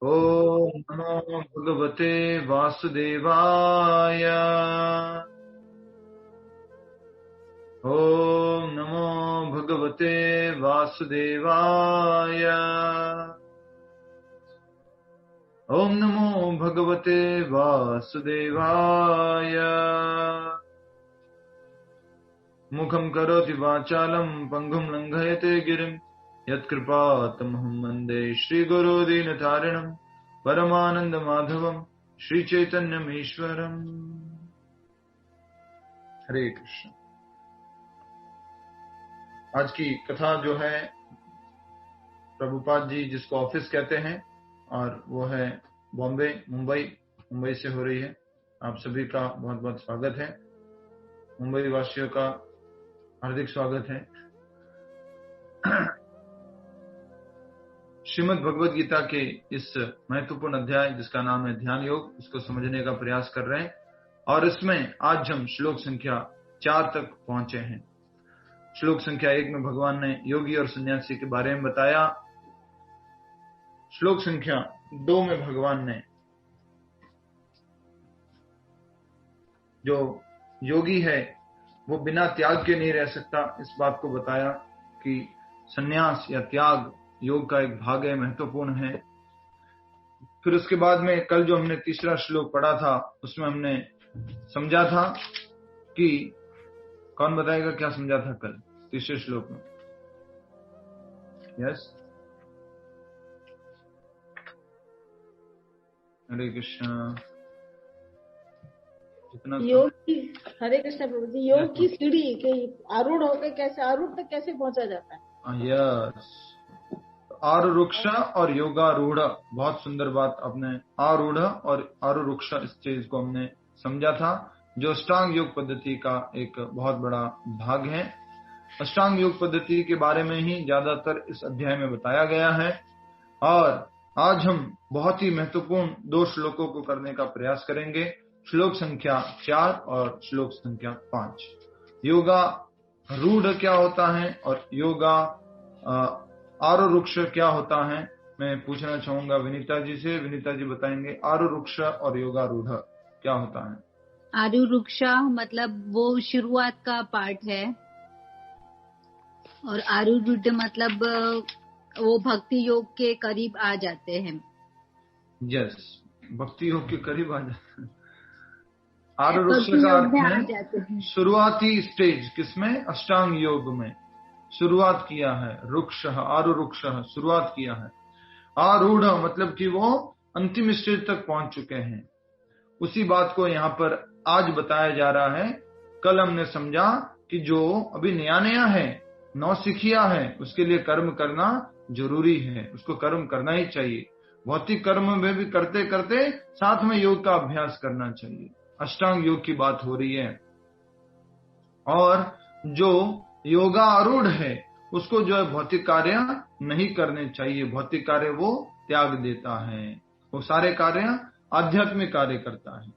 ओम नमो भगवते वासुदेवाय। ओम नमो भगवते वासुदेवाय। ओम नमो भगवते वासुदेवाय। मुखं करोति वाचालं पंगुं लंघयते गिरिं यत्कृपातमहं वन्दे श्रीगुरो दीनतारिणं परमानंद माधवं श्रीचैतन्यमीश्वरम्। हरे कृष्ण। आज की कथा जो है प्रभुपाद जी जिसको ऑफिस कहते हैं और वो है मुंबई से हो रही है। आप सभी का बहुत बहुत स्वागत है। मुंबई वासियों का हार्दिक स्वागत है। श्रीमद् भगवद गीता के इस महत्वपूर्ण अध्याय जिसका नाम है ध्यान योग, इसको समझने का प्रयास कर रहे हैं और इसमें आज हम श्लोक संख्या 4 तक पहुंचे हैं। श्लोक संख्या 1 में भगवान ने योगी और सन्यासी के बारे में बताया। श्लोक संख्या 2 में भगवान ने जो योगी है वो बिना त्याग के नहीं रह सकता, इस बात को बताया कि सन्यास या त्याग योग का एक भाग है, महत्वपूर्ण है। फिर उसके बाद में कल जो हमने तीसरा श्लोक पढ़ा था उसमें हमने समझा था कि कौन बताएगा क्या समझा था कल तीसरे श्लोक में? यस, हरे कृष्ण। योग की, हरे कृष्ण प्रभु जी, योग की सीढ़ी के आरूढ़ होकर कैसे, आरूढ़ तक कैसे पहुंचा जाता है? यस, आरुरुक्ष और योगारूढ़, बहुत सुंदर बात आपने आरूढ़ और आरुरुक्ष इस चीज को हमने समझा था, जो अष्टांग योग पद्धति का एक बहुत बड़ा भाग है। अष्टांग योग पद्धति के बारे में ही ज्यादातर इस अध्याय में बताया गया है और आज हम बहुत ही महत्वपूर्ण 2 श्लोकों को करने का प्रयास करेंगे। श्लोक संख्या 4 और श्लोक संख्या 5। योगा रूढ़ क्या होता है और योगा आरुरुक्ष क्या होता है, मैं पूछना चाहूंगा विनीता जी से। विनीता जी बताएंगे आरुरुक्ष और योगारूढ़ क्या होता है। आरुरुक्ष मतलब वो शुरुआत का पार्ट है और आरुरुढ़ मतलब वो भक्ति योग के करीब आ जाते हैं। यस, भक्ति योग के करीब आ जाते हैं। आरुरुक्ष का अर्थ है शुरुआती स्टेज, किसमें? अष्टांग योग में शुरुआत किया है। रुक्ष, आरुरुक्ष, शुरुआत किया है। आरूढ़ मतलब कि वो अंतिम स्टेज तक पहुंच चुके हैं। उसी बात को यहाँ पर आज बताया जा रहा है। कल हमने समझा कि जो अभी नया नया है, नौसिखिया है, उसके लिए कर्म करना जरूरी है, उसको कर्म करना ही चाहिए। भौतिक कर्म में भी करते करते साथ में योग का अभ्यास करना चाहिए। अष्टांग योग की बात हो रही है। और जो योगा आरूढ़ है उसको जो है भौतिक कार्य नहीं करने चाहिए। भौतिक कार्य वो त्याग देता है, वो सारे कार्य आध्यात्मिक कार्य करता है।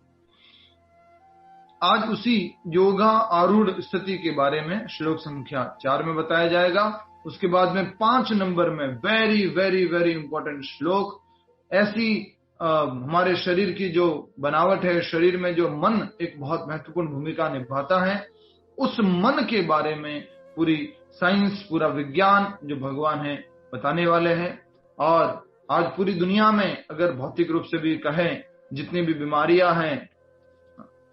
आज उसी योगा आरूढ़ स्थिति के बारे में श्लोक संख्या 4 में बताया जाएगा। उसके बाद में 5 नंबर में वेरी वेरी वेरी इंपॉर्टेंट श्लोक, ऐसी हमारे शरीर की जो बनावट है, शरीर में जो मन एक बहुत महत्वपूर्ण भूमिका निभाता है, उस मन के बारे में पूरी साइंस, पूरा विज्ञान जो भगवान है बताने वाले हैं। और आज पूरी दुनिया में अगर भौतिक रूप से भी कहें, जितनी भी बीमारियां हैं,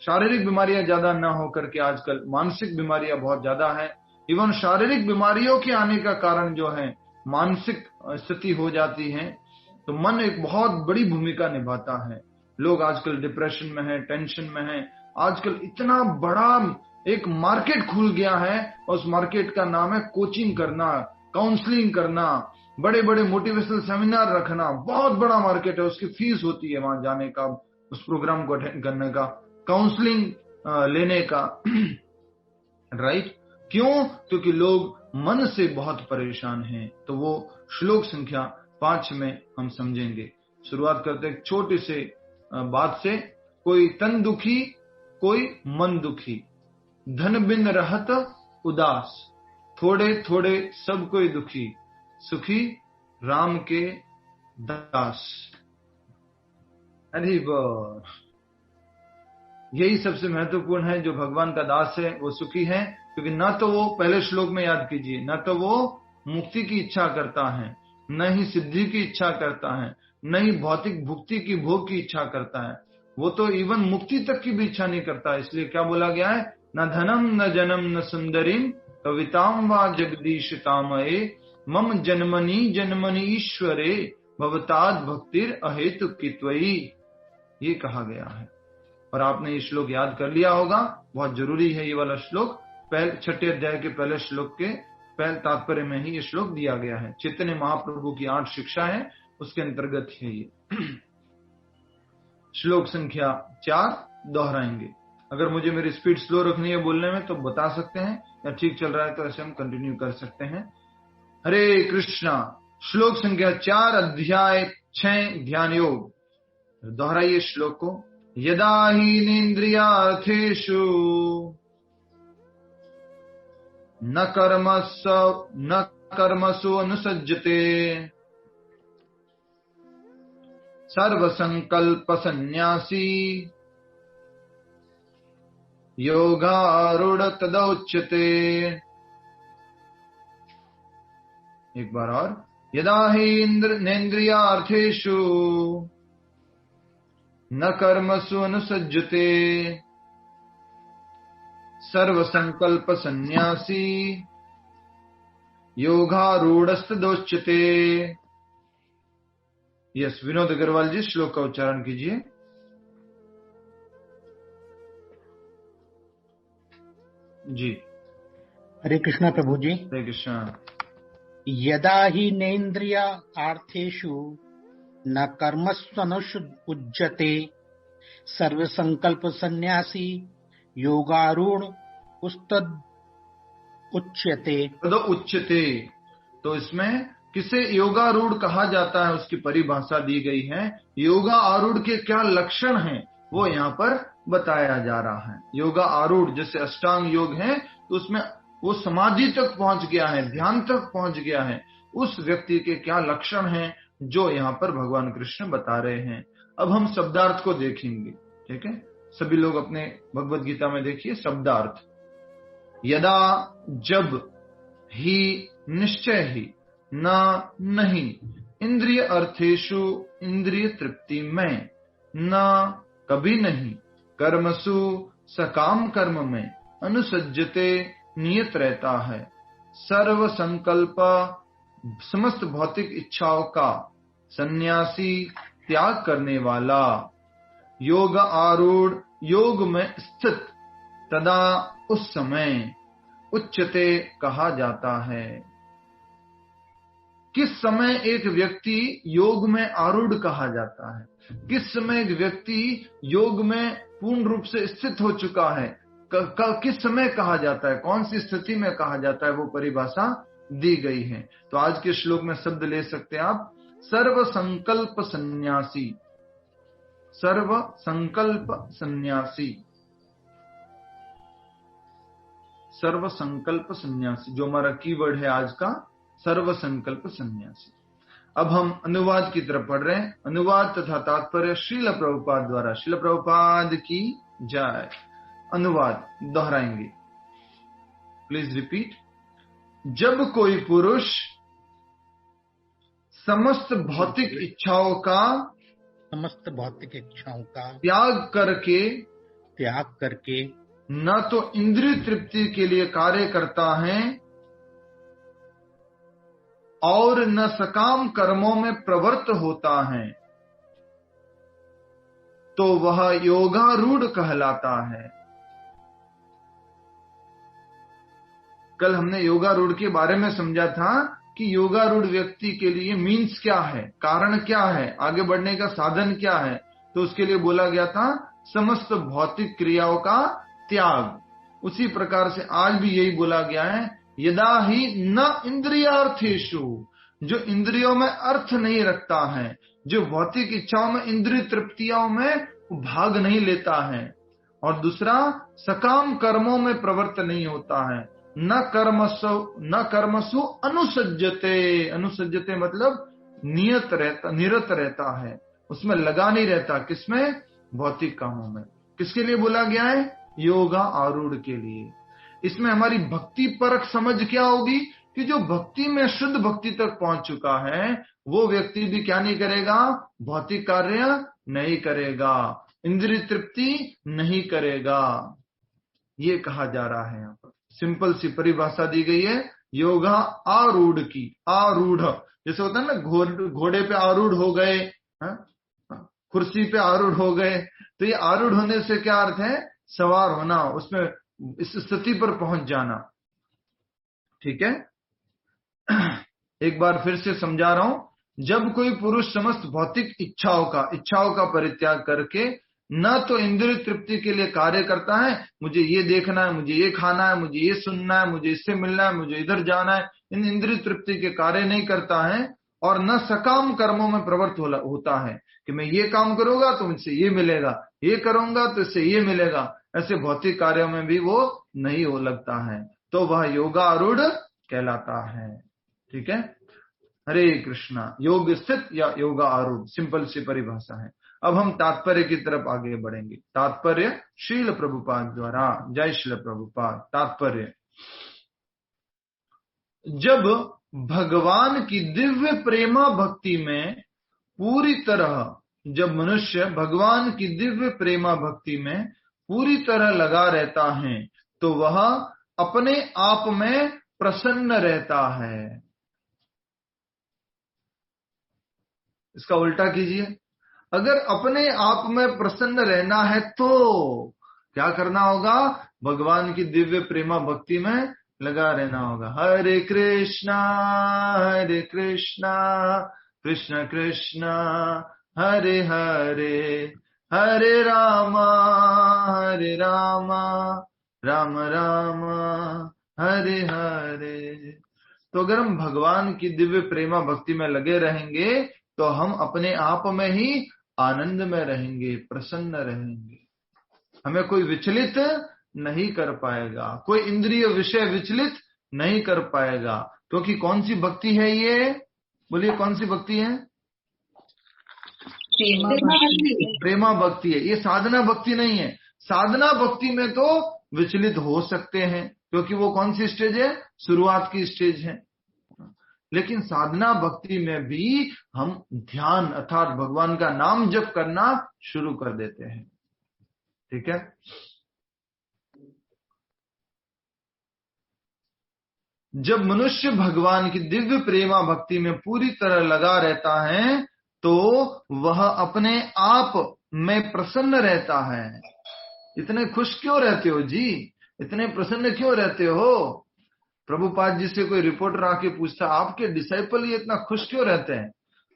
शारीरिक बीमारियां ज्यादा ना होकर के आजकल मानसिक बीमारियां बहुत ज्यादा है। इवन शारीरिक बीमारियों के आने का कारण जो है मानसिक स्थिति हो जाती है। तो मन एक बहुत बड़ी भूमिका निभाता है। लोग आजकल डिप्रेशन में है, टेंशन में है। आजकल इतना बड़ा एक मार्केट खुल गया है और उस मार्केट का नाम है कोचिंग करना, काउंसलिंग करना, बड़े बड़े मोटिवेशनल सेमिनार रखना। बहुत बड़ा मार्केट है, उसकी फीस होती है वहां जाने का, उस प्रोग्राम को अटेंड करने का, काउंसलिंग लेने का। राइट? क्यों? क्योंकि लोग मन से बहुत परेशान हैं। तो वो श्लोक संख्या 5 में हम समझेंगे। शुरुआत करते एक छोटी से बात से। कोई तन दुखी, कोई मन दुखी, धन बिन रहत उदास, थोड़े थोड़े सब कोई दुखी, सुखी राम के दास। अरे वो यही सबसे महत्वपूर्ण है। जो भगवान का दास है वो सुखी है, क्योंकि न तो वो, पहले श्लोक में याद कीजिए, न तो वो मुक्ति की इच्छा करता है, न ही सिद्धि की इच्छा करता है, न ही भौतिक भुक्ति की भोग की इच्छा करता है। वो तो इवन मुक्ति तक की भी इच्छा नहीं करता। इसलिए क्या बोला गया है, न धनम न जनम न सुंदरीम कविताम वा जगदीशतामये मम जन्मनि जन्मनि ईश्वरे भवताद भक्तिर अहेतु कित्वयी, ये कहा गया है। और आपने ये श्लोक याद कर लिया होगा, बहुत जरूरी है ये वाला श्लोक। छठे अध्याय के पहले श्लोक के पहले तात्पर्य में ही ये श्लोक दिया गया है। चैतन्य महाप्रभु की 8 शिक्षा है, उसके अंतर्गत है ये। श्लोक संख्या 4 दोहराएंगे। अगर मुझे मेरी स्पीड स्लो रखनी है बोलने में तो बता सकते हैं, या ठीक चल रहा है तो ऐसे हम कंटिन्यू कर सकते हैं। हरे कृष्णा। श्लोक संख्या 4 अध्याय 6 ध्यान योग। दोहराइए श्लोक को। यदा हीनेन्द्रियार्थेषु न कर्मसु अनुसज्जते सर्वसंकल्प सन्यासी योगारूढ़ तदोच्यते। एक बार और। यदा हि नेन्द्रियार्थेषु न कर्मसु अनुसज्जते सर्वसंकल्प सन्यासी योगारूढ़स्तदोच्यते। यस, विनोद अग्रवाल जी श्लोक का उच्चारण कीजिए। जी। हरे कृष्णा प्रभु जी। हरे कृष्णा। यदा हि नेन्द्रिय आर्थेषु न कर्मस्वनुज्जते सर्वसंकल्प सन्यासी योगारूढ़ उस्तद उच्यते। उच्यते, तो इसमें किसे योगारूढ़ कहा जाता है उसकी परिभाषा दी गई है। योगा आरूढ़ के क्या लक्षण हैं वो यहाँ पर बताया जा रहा है। योगा आरूढ़ जैसे अष्टांग योग है, तो उसमें वो समाधि तक पहुंच गया है, ध्यान तक पहुंच गया है, उस व्यक्ति के क्या लक्षण हैं जो यहाँ पर भगवान कृष्ण बता रहे हैं। अब हम शब्दार्थ को देखेंगे, ठीक है। सभी लोग अपने भगवत गीता में देखिए शब्दार्थ। यदा जब, ही निश्चय ही, ना नहीं, इंद्रिय अर्थेषु इंद्रिय तृप्ति में, ना कभी नहीं, कर्मसु सकाम कर्म में, अनुसज्जते नियत रहता है, सर्व संकल्प समस्त भौतिक इच्छाओं का, सन्यासी त्याग करने वाला, योग आरूढ़ योग में स्थित, तदा उस समय, उच्चते कहा जाता है। किस समय एक व्यक्ति योग में आरूढ़ कहा जाता है, किस समय एक व्यक्ति योग में पूर्ण रूप से स्थित हो चुका है, किस समय कहा जाता है, कौन सी स्थिति में कहा जाता है, वो परिभाषा दी गई है। तो आज के श्लोक में शब्द ले सकते हैं आप, सर्व संकल्प सन्यासी। सर्व संकल्प सन्यासी, सर्व संकल्प सन्यासी जो हमारा कीवर्ड है आज का, सर्व संकल्प सन्यासी। अब हम अनुवाद की तरफ पढ़ रहे हैं। अनुवाद तथा तात्पर्य श्रील प्रभुपाद द्वारा। श्रील प्रभुपाद की जय। अनुवाद दोहराएंगे, प्लीज रिपीट। जब कोई पुरुष समस्त भौतिक इच्छाओं का त्याग करके न तो इंद्रिय तृप्ति के लिए कार्य करता है और न सकाम कर्मों में प्रवृत्त होता है, तो वह योगारूढ़ कहलाता है। कल हमने योगारूढ़ के बारे में समझा था कि योगारूढ़ व्यक्ति के लिए मीन्स क्या है, कारण क्या है, आगे बढ़ने का साधन क्या है। तो उसके लिए बोला गया था समस्त भौतिक क्रियाओं का त्याग। उसी प्रकार से आज भी यही बोला गया है, यदा ही न इंद्रियार्थेषु, जो इंद्रियों में अर्थ नहीं रखता है, जो भौतिक इच्छाओं में इंद्रिय तृप्तियों में भाग नहीं लेता है, और दूसरा सकाम कर्मों में प्रवृत्त नहीं होता है, न कर्मसु अनुसज्जते। अनुसज्जते मतलब निरत रहता है, उसमें लगा नहीं रहता। किसमें? भौतिक कामों में। किसके लिए बोला गया है? योगा आरूढ़ के लिए। इसमें हमारी भक्ति परक समझ क्या होगी कि जो भक्ति में शुद्ध भक्ति तक पहुंच चुका है वो व्यक्ति भी क्या नहीं करेगा? भौतिक कार्य नहीं करेगा, इंद्रिय तृप्ति नहीं करेगा। ये कहा जा रहा है। यहाँ पर सिंपल सी परिभाषा दी गई है योगा आरूढ़ की। आरूढ़ जैसे होता है ना, घोड़े पे आरूढ़ हो गए, कुर्सी पे आरूढ़ हो गए, तो ये आरूढ़ होने से क्या अर्थ है? सवार होना, उसमें इस स्थिति पर पहुंच जाना। ठीक है, एक बार फिर से समझा रहा हूं। जब कोई पुरुष समस्त भौतिक इच्छाओं का परित्याग करके न तो इंद्रिय तृप्ति के लिए कार्य करता है, मुझे ये देखना है, मुझे ये खाना है, मुझे ये सुनना है, मुझे इससे मिलना है, मुझे इधर जाना है, इन इंद्रिय तृप्ति के कार्य नहीं करता है, और न सकाम कर्मों में प्रवृत्त होता है कि मैं ये काम करूंगा तो मुझसे ये मिलेगा, ये करूंगा तो इससे ये मिलेगा, ऐसे भौतिक कार्यों में भी वो नहीं हो लगता है, तो वह योगारूढ़ कहलाता है। ठीक है, हरे कृष्णा। योग स्थित या योगा आरूढ़, सिंपल सी परिभाषा है। अब हम तात्पर्य की तरफ आगे बढ़ेंगे। तात्पर्य श्रील प्रभुपाद द्वारा। जय श्रील प्रभुपाद। तात्पर्य, जब भगवान की दिव्य प्रेमा भक्ति में पूरी तरह, जब मनुष्य भगवान की दिव्य प्रेमा भक्ति में पूरी तरह लगा रहता है तो वह अपने आप में प्रसन्न रहता है। इसका उल्टा कीजिए, अगर अपने आप में प्रसन्न रहना है तो क्या करना होगा? भगवान की दिव्य प्रेमा भक्ति में लगा रहना होगा। हरे कृष्णा कृष्ण कृष्ण हरे हरे, हरे रामा राम राम हरे हरे। तो अगर हम भगवान की दिव्य प्रेमा भक्ति में लगे रहेंगे तो हम अपने आप में ही आनंद में रहेंगे, प्रसन्न रहेंगे। हमें कोई विचलित नहीं कर पाएगा, कोई इंद्रिय विषय विचलित नहीं कर पाएगा, क्योंकि कौन सी भक्ति है ये? बोलिए, कौन सी भक्ति है? प्रेमा भक्ति है। ये साधना भक्ति नहीं है। साधना भक्ति में तो विचलित हो सकते हैं, क्योंकि वो कौन सी स्टेज है? शुरुआत की स्टेज है। लेकिन साधना भक्ति में भी हम ध्यान अर्थात भगवान का नाम जप करना शुरू कर देते हैं। ठीक है, जब मनुष्य भगवान की दिव्य प्रेमा भक्ति में पूरी तरह लगा रहता है तो वह अपने आप में प्रसन्न रहता है। इतने खुश क्यों रहते हो जी? इतने प्रसन्न क्यों रहते हो? प्रभुपाद जी से कोई रिपोर्टर आके पूछता, आपके डिसाइपल ये इतना खुश क्यों रहते हैं?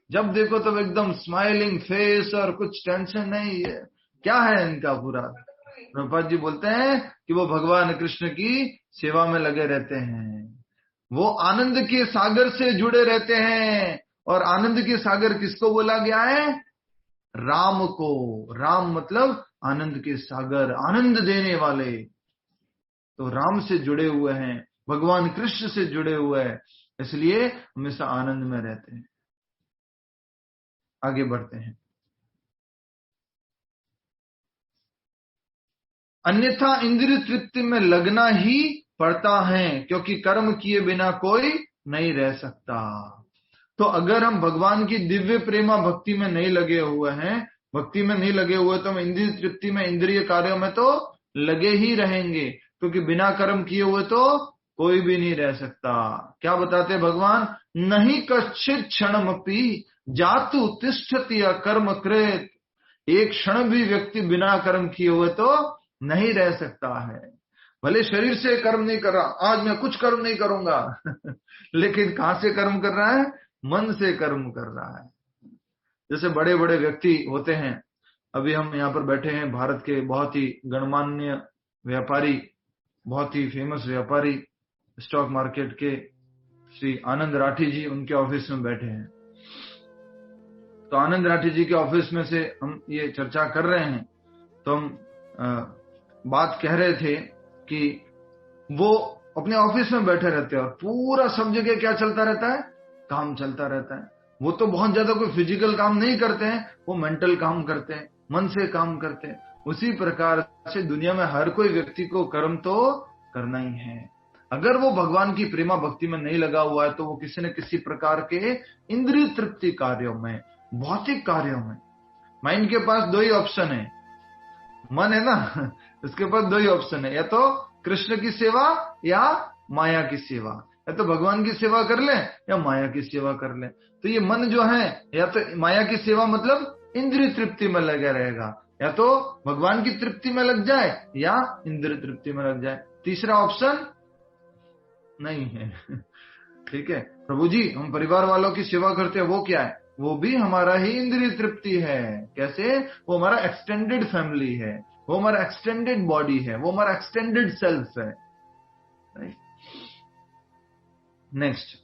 जब देखो तब एकदम स्माइलिंग फेस और कुछ टेंशन नहीं है, क्या है इनका पूरा? प्रभुपाद जी बोलते हैं कि वो भगवान कृष्ण की सेवा में लगे रहते हैं, वो आनंद के सागर से जुड़े रहते हैं। और आनंद के सागर किसको बोला गया है? राम को। राम मतलब आनंद के सागर, आनंद देने वाले। तो राम से जुड़े हुए हैं, भगवान कृष्ण से जुड़े हुए हैं, इसलिए हमेशा आनंद में रहते हैं। आगे बढ़ते हैं। अन्यथा इंद्रिय तृप्ति में लगना ही पड़ता है, क्योंकि कर्म किए बिना कोई नहीं रह सकता। तो अगर हम भगवान की दिव्य प्रेमा भक्ति में नहीं लगे हुए हैं, भक्ति में नहीं लगे हुए, तो हम इंद्रिय तृप्ति में, इंद्रिय कार्यों में तो लगे ही रहेंगे, क्योंकि बिना कर्म किए हुए तो कोई भी नहीं रह सकता। क्या बताते भगवान? नहीं कश्चित क्षणमपि जातु तिष्ठति अकर्म कृत। एक क्षण भी व्यक्ति बिना कर्म किए हुए तो नहीं रह सकता है। भले शरीर से कर्म नहीं कर रहा, आज मैं कुछ कर्म नहीं करूंगा लेकिन कहां से कर्म कर रहा है? मन से कर्म कर रहा है। जैसे बड़े बड़े व्यक्ति होते हैं, अभी हम यहाँ पर बैठे हैं, भारत के बहुत ही गणमान्य व्यापारी, बहुत ही फेमस व्यापारी, स्टॉक मार्केट के श्री आनंद राठी जी, उनके ऑफिस में बैठे हैं। तो आनंद राठी जी के ऑफिस में से हम ये चर्चा कर रहे हैं, तो हम बात कह रहे थे कि वो अपने ऑफिस में बैठे रहते हैं और पूरा सब जगह क्या चलता रहता है? काम चलता रहता है। वो तो बहुत ज्यादा कोई फिजिकल काम नहीं करते हैं, वो मेंटल काम करते हैं, मन से काम करते हैं। उसी प्रकार से दुनिया में हर कोई व्यक्ति को कर्म तो करना ही है। अगर वो भगवान की प्रेमा भक्ति में नहीं लगा हुआ है तो वो किसी न किसी प्रकार के इंद्रिय तृप्ति कार्यों में, भौतिक कार्यों में, माइंड के पास दो ही ऑप्शन है, मन है ना, उसके पास दो ही ऑप्शन है, या तो कृष्ण की सेवा या माया की सेवा, या तो भगवान की सेवा कर ले या माया की सेवा कर ले। तो ये मन जो है, या तो माया की सेवा मतलब इंद्रिय तृप्ति में लगा रहेगा, या तो भगवान की तृप्ति में लग जाए या इंद्रिय तृप्ति में लग जाए, तीसरा ऑप्शन नहीं है। ठीक है प्रभु जी, हम परिवार वालों की सेवा करते हैं, वो क्या है? वो भी हमारा ही इंद्रिय तृप्ति है। कैसे? वो हमारा एक्सटेंडेड फैमिली है, वो हमारा एक्सटेंडेड बॉडी है, वो हमारा एक्सटेंडेड सेल्फ है। नेक्स्ट,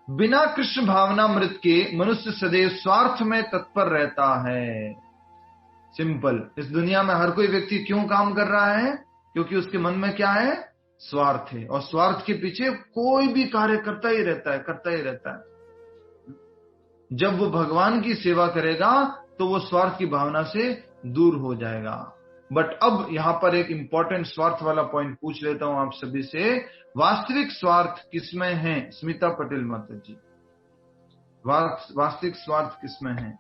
बिना कृष्ण भावनामृत के मनुष्य सदैव स्वार्थ में तत्पर रहता है। सिंपल, इस दुनिया में हर कोई व्यक्ति क्यों काम कर रहा है? क्योंकि उसके मन में क्या है? स्वार्थ है, और स्वार्थ के पीछे कोई भी कार्य करता ही रहता है, करता ही रहता है। जब वो भगवान की सेवा करेगा तो वो स्वार्थ की भावना से दूर हो जाएगा। बट अब यहां पर एक इंपॉर्टेंट स्वार्थ वाला पॉइंट पूछ लेता हूं आप सभी से, वास्तविक स्वार्थ किसमें है? स्मिता पटेल माता जी, वास्तविक स्वार्थ किसमें है?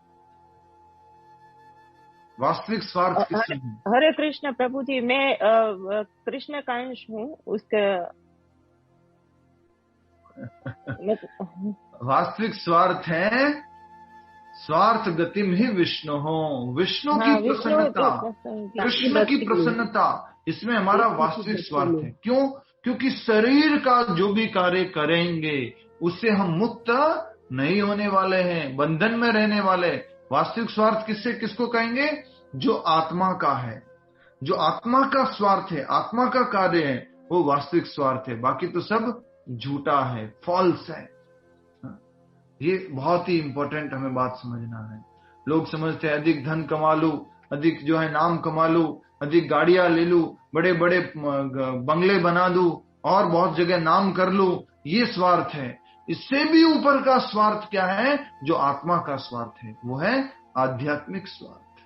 वास्तविक स्वार्थ किसमें है? हरे कृष्ण प्रभु जी, मैं कृष्ण का अंश हूँ उसके। वास्तविक स्वार्थ है स्वार्थ गतिम ही विष्णु हो, विष्णु की प्रसन्नता, कृष्ण की प्रसन्नता, इसमें हमारा वास्तविक स्वार्थ है। क्यों? क्योंकि शरीर का जो भी कार्य करेंगे उससे हम मुक्त नहीं होने वाले हैं, बंधन में रहने वाले। वास्तविक स्वार्थ किससे किसको कहेंगे? जो आत्मा का है, जो आत्मा का स्वार्थ है, आत्मा का कार्य है, वो वास्तविक स्वार्थ है। बाकी तो सब झूठा है, फॉल्स है। ये बहुत ही इंपॉर्टेंट हमें बात समझना है। लोग समझते हैं अधिक धन कमा लूं, अधिक जो है नाम कमा लूं, अधिक गाड़ियां ले लूं, बड़े बड़े बंगले बना दूं और बहुत जगह नाम कर लूं, ये स्वार्थ है। इससे भी ऊपर का स्वार्थ क्या है? जो आत्मा का स्वार्थ है, वो है आध्यात्मिक स्वार्थ।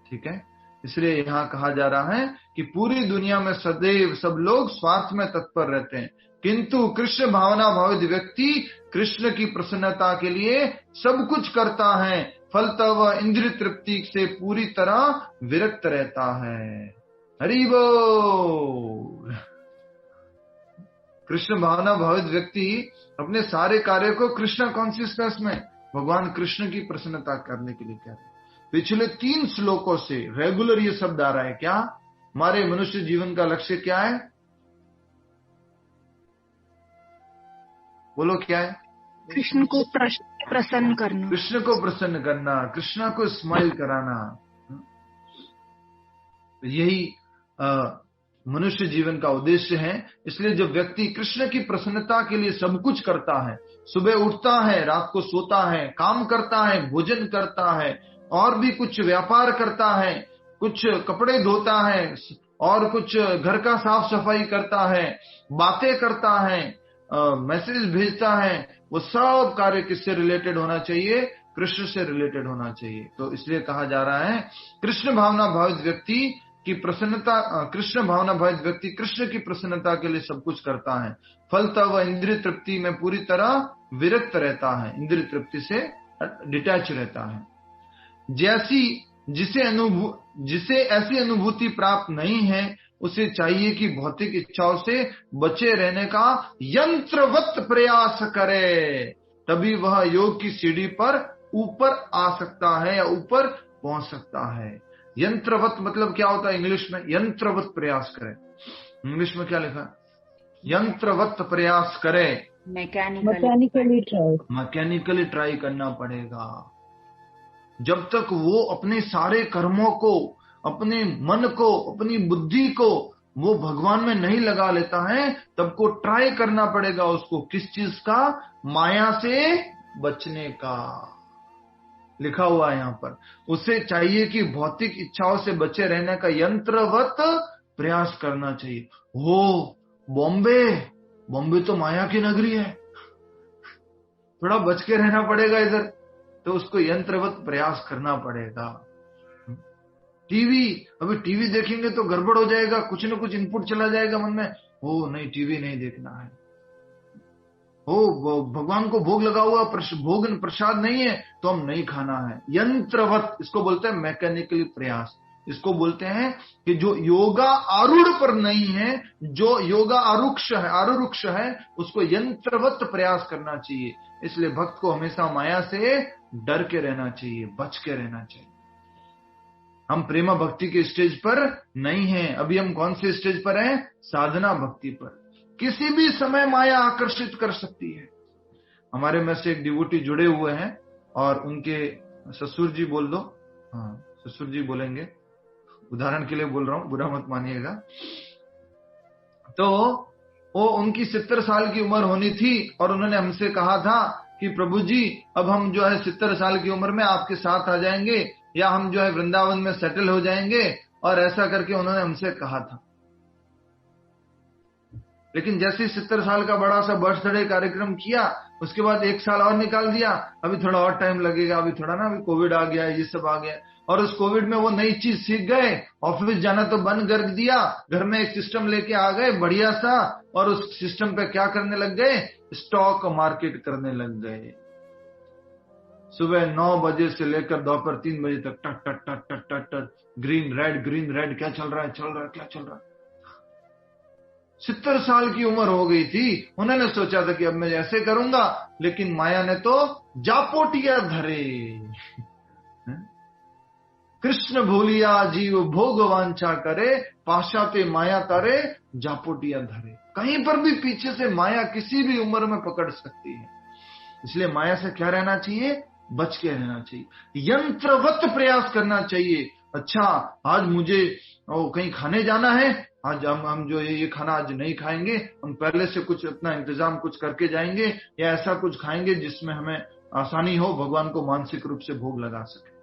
ठीक है, इसलिए यहां कहा जा रहा है कि पूरी दुनिया में सदैव सब लोग स्वार्थ में तत्पर रहते हैं, किंतु कृष्ण भावना भावित व्यक्ति कृष्ण की प्रसन्नता के लिए सब कुछ करता है, फलतः वह इंद्रिय तृप्ति से पूरी तरह विरक्त रहता है। हरि बोल। कृष्ण भावना भावित व्यक्ति अपने सारे कार्य को कृष्ण कॉन्शियसनेस में, भगवान कृष्ण की प्रसन्नता करने के लिए कर रहे हैं। पिछले 3 श्लोकों से रेगुलर ये शब्द आ रहा है। क्या? हमारे मनुष्य जीवन का लक्ष्य क्या है? बोलो क्या है? कृष्ण को प्रसन्न करना, कृष्ण को प्रसन्न करना, कृष्ण को स्माइल कराना। यही मनुष्य जीवन का उद्देश्य है। इसलिए जब व्यक्ति कृष्ण की प्रसन्नता के लिए सब कुछ करता है, सुबह उठता है, रात को सोता है, काम करता है, भोजन करता है, और भी कुछ व्यापार करता है, कुछ कपड़े धोता है, और कुछ घर का साफ सफाई करता है, बातें करता है, मैसेज भेजता है, वो सब कार्य किससे रिलेटेड होना चाहिए? कृष्ण से रिलेटेड होना चाहिए। तो इसलिए कहा जा रहा है कृष्ण भावना भावित व्यक्ति की प्रसन्नता, कृष्ण भावना भावित व्यक्ति कृष्ण की प्रसन्नता के लिए सब कुछ करता है, फलतः वह इंद्रिय तृप्ति में पूरी तरह विरक्त रहता है, इंद्रिय तृप्ति से डिटैच रहता है। जिसे ऐसी अनुभूति प्राप्त नहीं है, उसे चाहिए कि भौतिक इच्छाओं से बचे रहने का यंत्रवत प्रयास करे, तभी वह योग की सीढ़ी पर ऊपर आ सकता है या ऊपर पहुंच सकता है। यंत्रवत मतलब क्या होता है इंग्लिश में? यंत्रवत प्रयास करे। इंग्लिश में क्या लिखा है? यंत्रवत प्रयास करे, मैकेनिकली ट्राई करना पड़ेगा। जब तक वो अपने सारे कर्मों को, अपने मन को, अपनी बुद्धि को वो भगवान में नहीं लगा लेता है, तब को ट्राई करना पड़ेगा उसको। किस चीज का? माया से बचने का। लिखा हुआ है यहां पर। उसे चाहिए कि भौतिक इच्छाओं से बचे रहने का यंत्रवत प्रयास करना चाहिए। हो बॉम्बे बॉम्बे तो माया की नगरी है, थोड़ा बच के रहना पड़ेगा इधर, तो उसको यंत्रवत प्रयास करना पड़ेगा। टीवी, अभी टीवी देखेंगे तो गड़बड़ हो जाएगा, कुछ ना कुछ इनपुट चला जाएगा मन में, ओ नहीं टीवी नहीं देखना है, ओ भगवान को भोग लगा हुआ भोग प्रसाद नहीं है तो हम नहीं खाना है। यंत्रवत, इसको बोलते हैं मैकेनिकली प्रयास। इसको बोलते हैं कि जो योगा आरूढ़ पर नहीं है, जो योगा आरुरुक्ष है, उसको यंत्रवत प्रयास करना चाहिए। इसलिए भक्त को हमेशा माया से डर के रहना चाहिए, बच के रहना चाहिए। हम प्रेमा भक्ति के स्टेज पर नहीं हैं, अभी हम कौन से स्टेज पर हैं? साधना भक्ति पर। किसी भी समय माया आकर्षित कर सकती है। हमारे में से एक डिवोटी जुड़े हुए हैं और उनके ससुर जी, बोल दो, हाँ ससुर जी बोलेंगे, उदाहरण के लिए बोल रहा हूं, बुरा मत मानिएगा। तो वो उनकी 70 साल की उम्र होनी थी और उन्होंने हमसे कहा था कि प्रभु जी अब हम जो है 70 साल की उम्र में आपके साथ आ जाएंगे, या हम जो है वृंदावन में सेटल हो जाएंगे, और ऐसा करके उन्होंने हमसे कहा था। लेकिन जैसे 70 साल का बड़ा सा बर्थडे कार्यक्रम किया, उसके बाद 1 साल और निकाल दिया, अभी थोड़ा और टाइम लगेगा, अभी थोड़ा ना, अभी कोविड आ गया, ये सब आ गया, और उस कोविड में वो नई चीज सीख गए, ऑफिस जाना तो बंद कर दिया, घर में एक सिस्टम लेके आ गए बढ़िया सा, और उस सिस्टम पे क्या करने लग गए? स्टॉक मार्केट करने लग गए। सुबह 9 बजे से लेकर दोपहर 3 बजे तक टट टट टट टट टट टट, ग्रीन रेड, क्या चल रहा है, क्या चल रहा है। 70 साल की उम्र हो गई थी, उन्होंने सोचा था कि अब मैं ऐसे करूंगा, लेकिन माया ने तो जापोटिया धरे। कृष्ण भूलिया जीव भोग वांछा करे, पाशाते माया तारे जापोटिया धरे। कहीं पर भी पीछे से माया किसी भी उम्र में पकड़ सकती है। इसलिए माया से क्या रहना चाहिए? बच के रहना चाहिए, यंत्रवत प्रयास करना चाहिए। अच्छा आज मुझे कहीं खाने जाना है, आज हम जो ये खाना आज नहीं खाएंगे, हम पहले से कुछ अपना इंतजाम कुछ करके जाएंगे, या ऐसा कुछ खाएंगे जिसमें हमें आसानी हो, भगवान को मानसिक रूप से भोग लगा सके।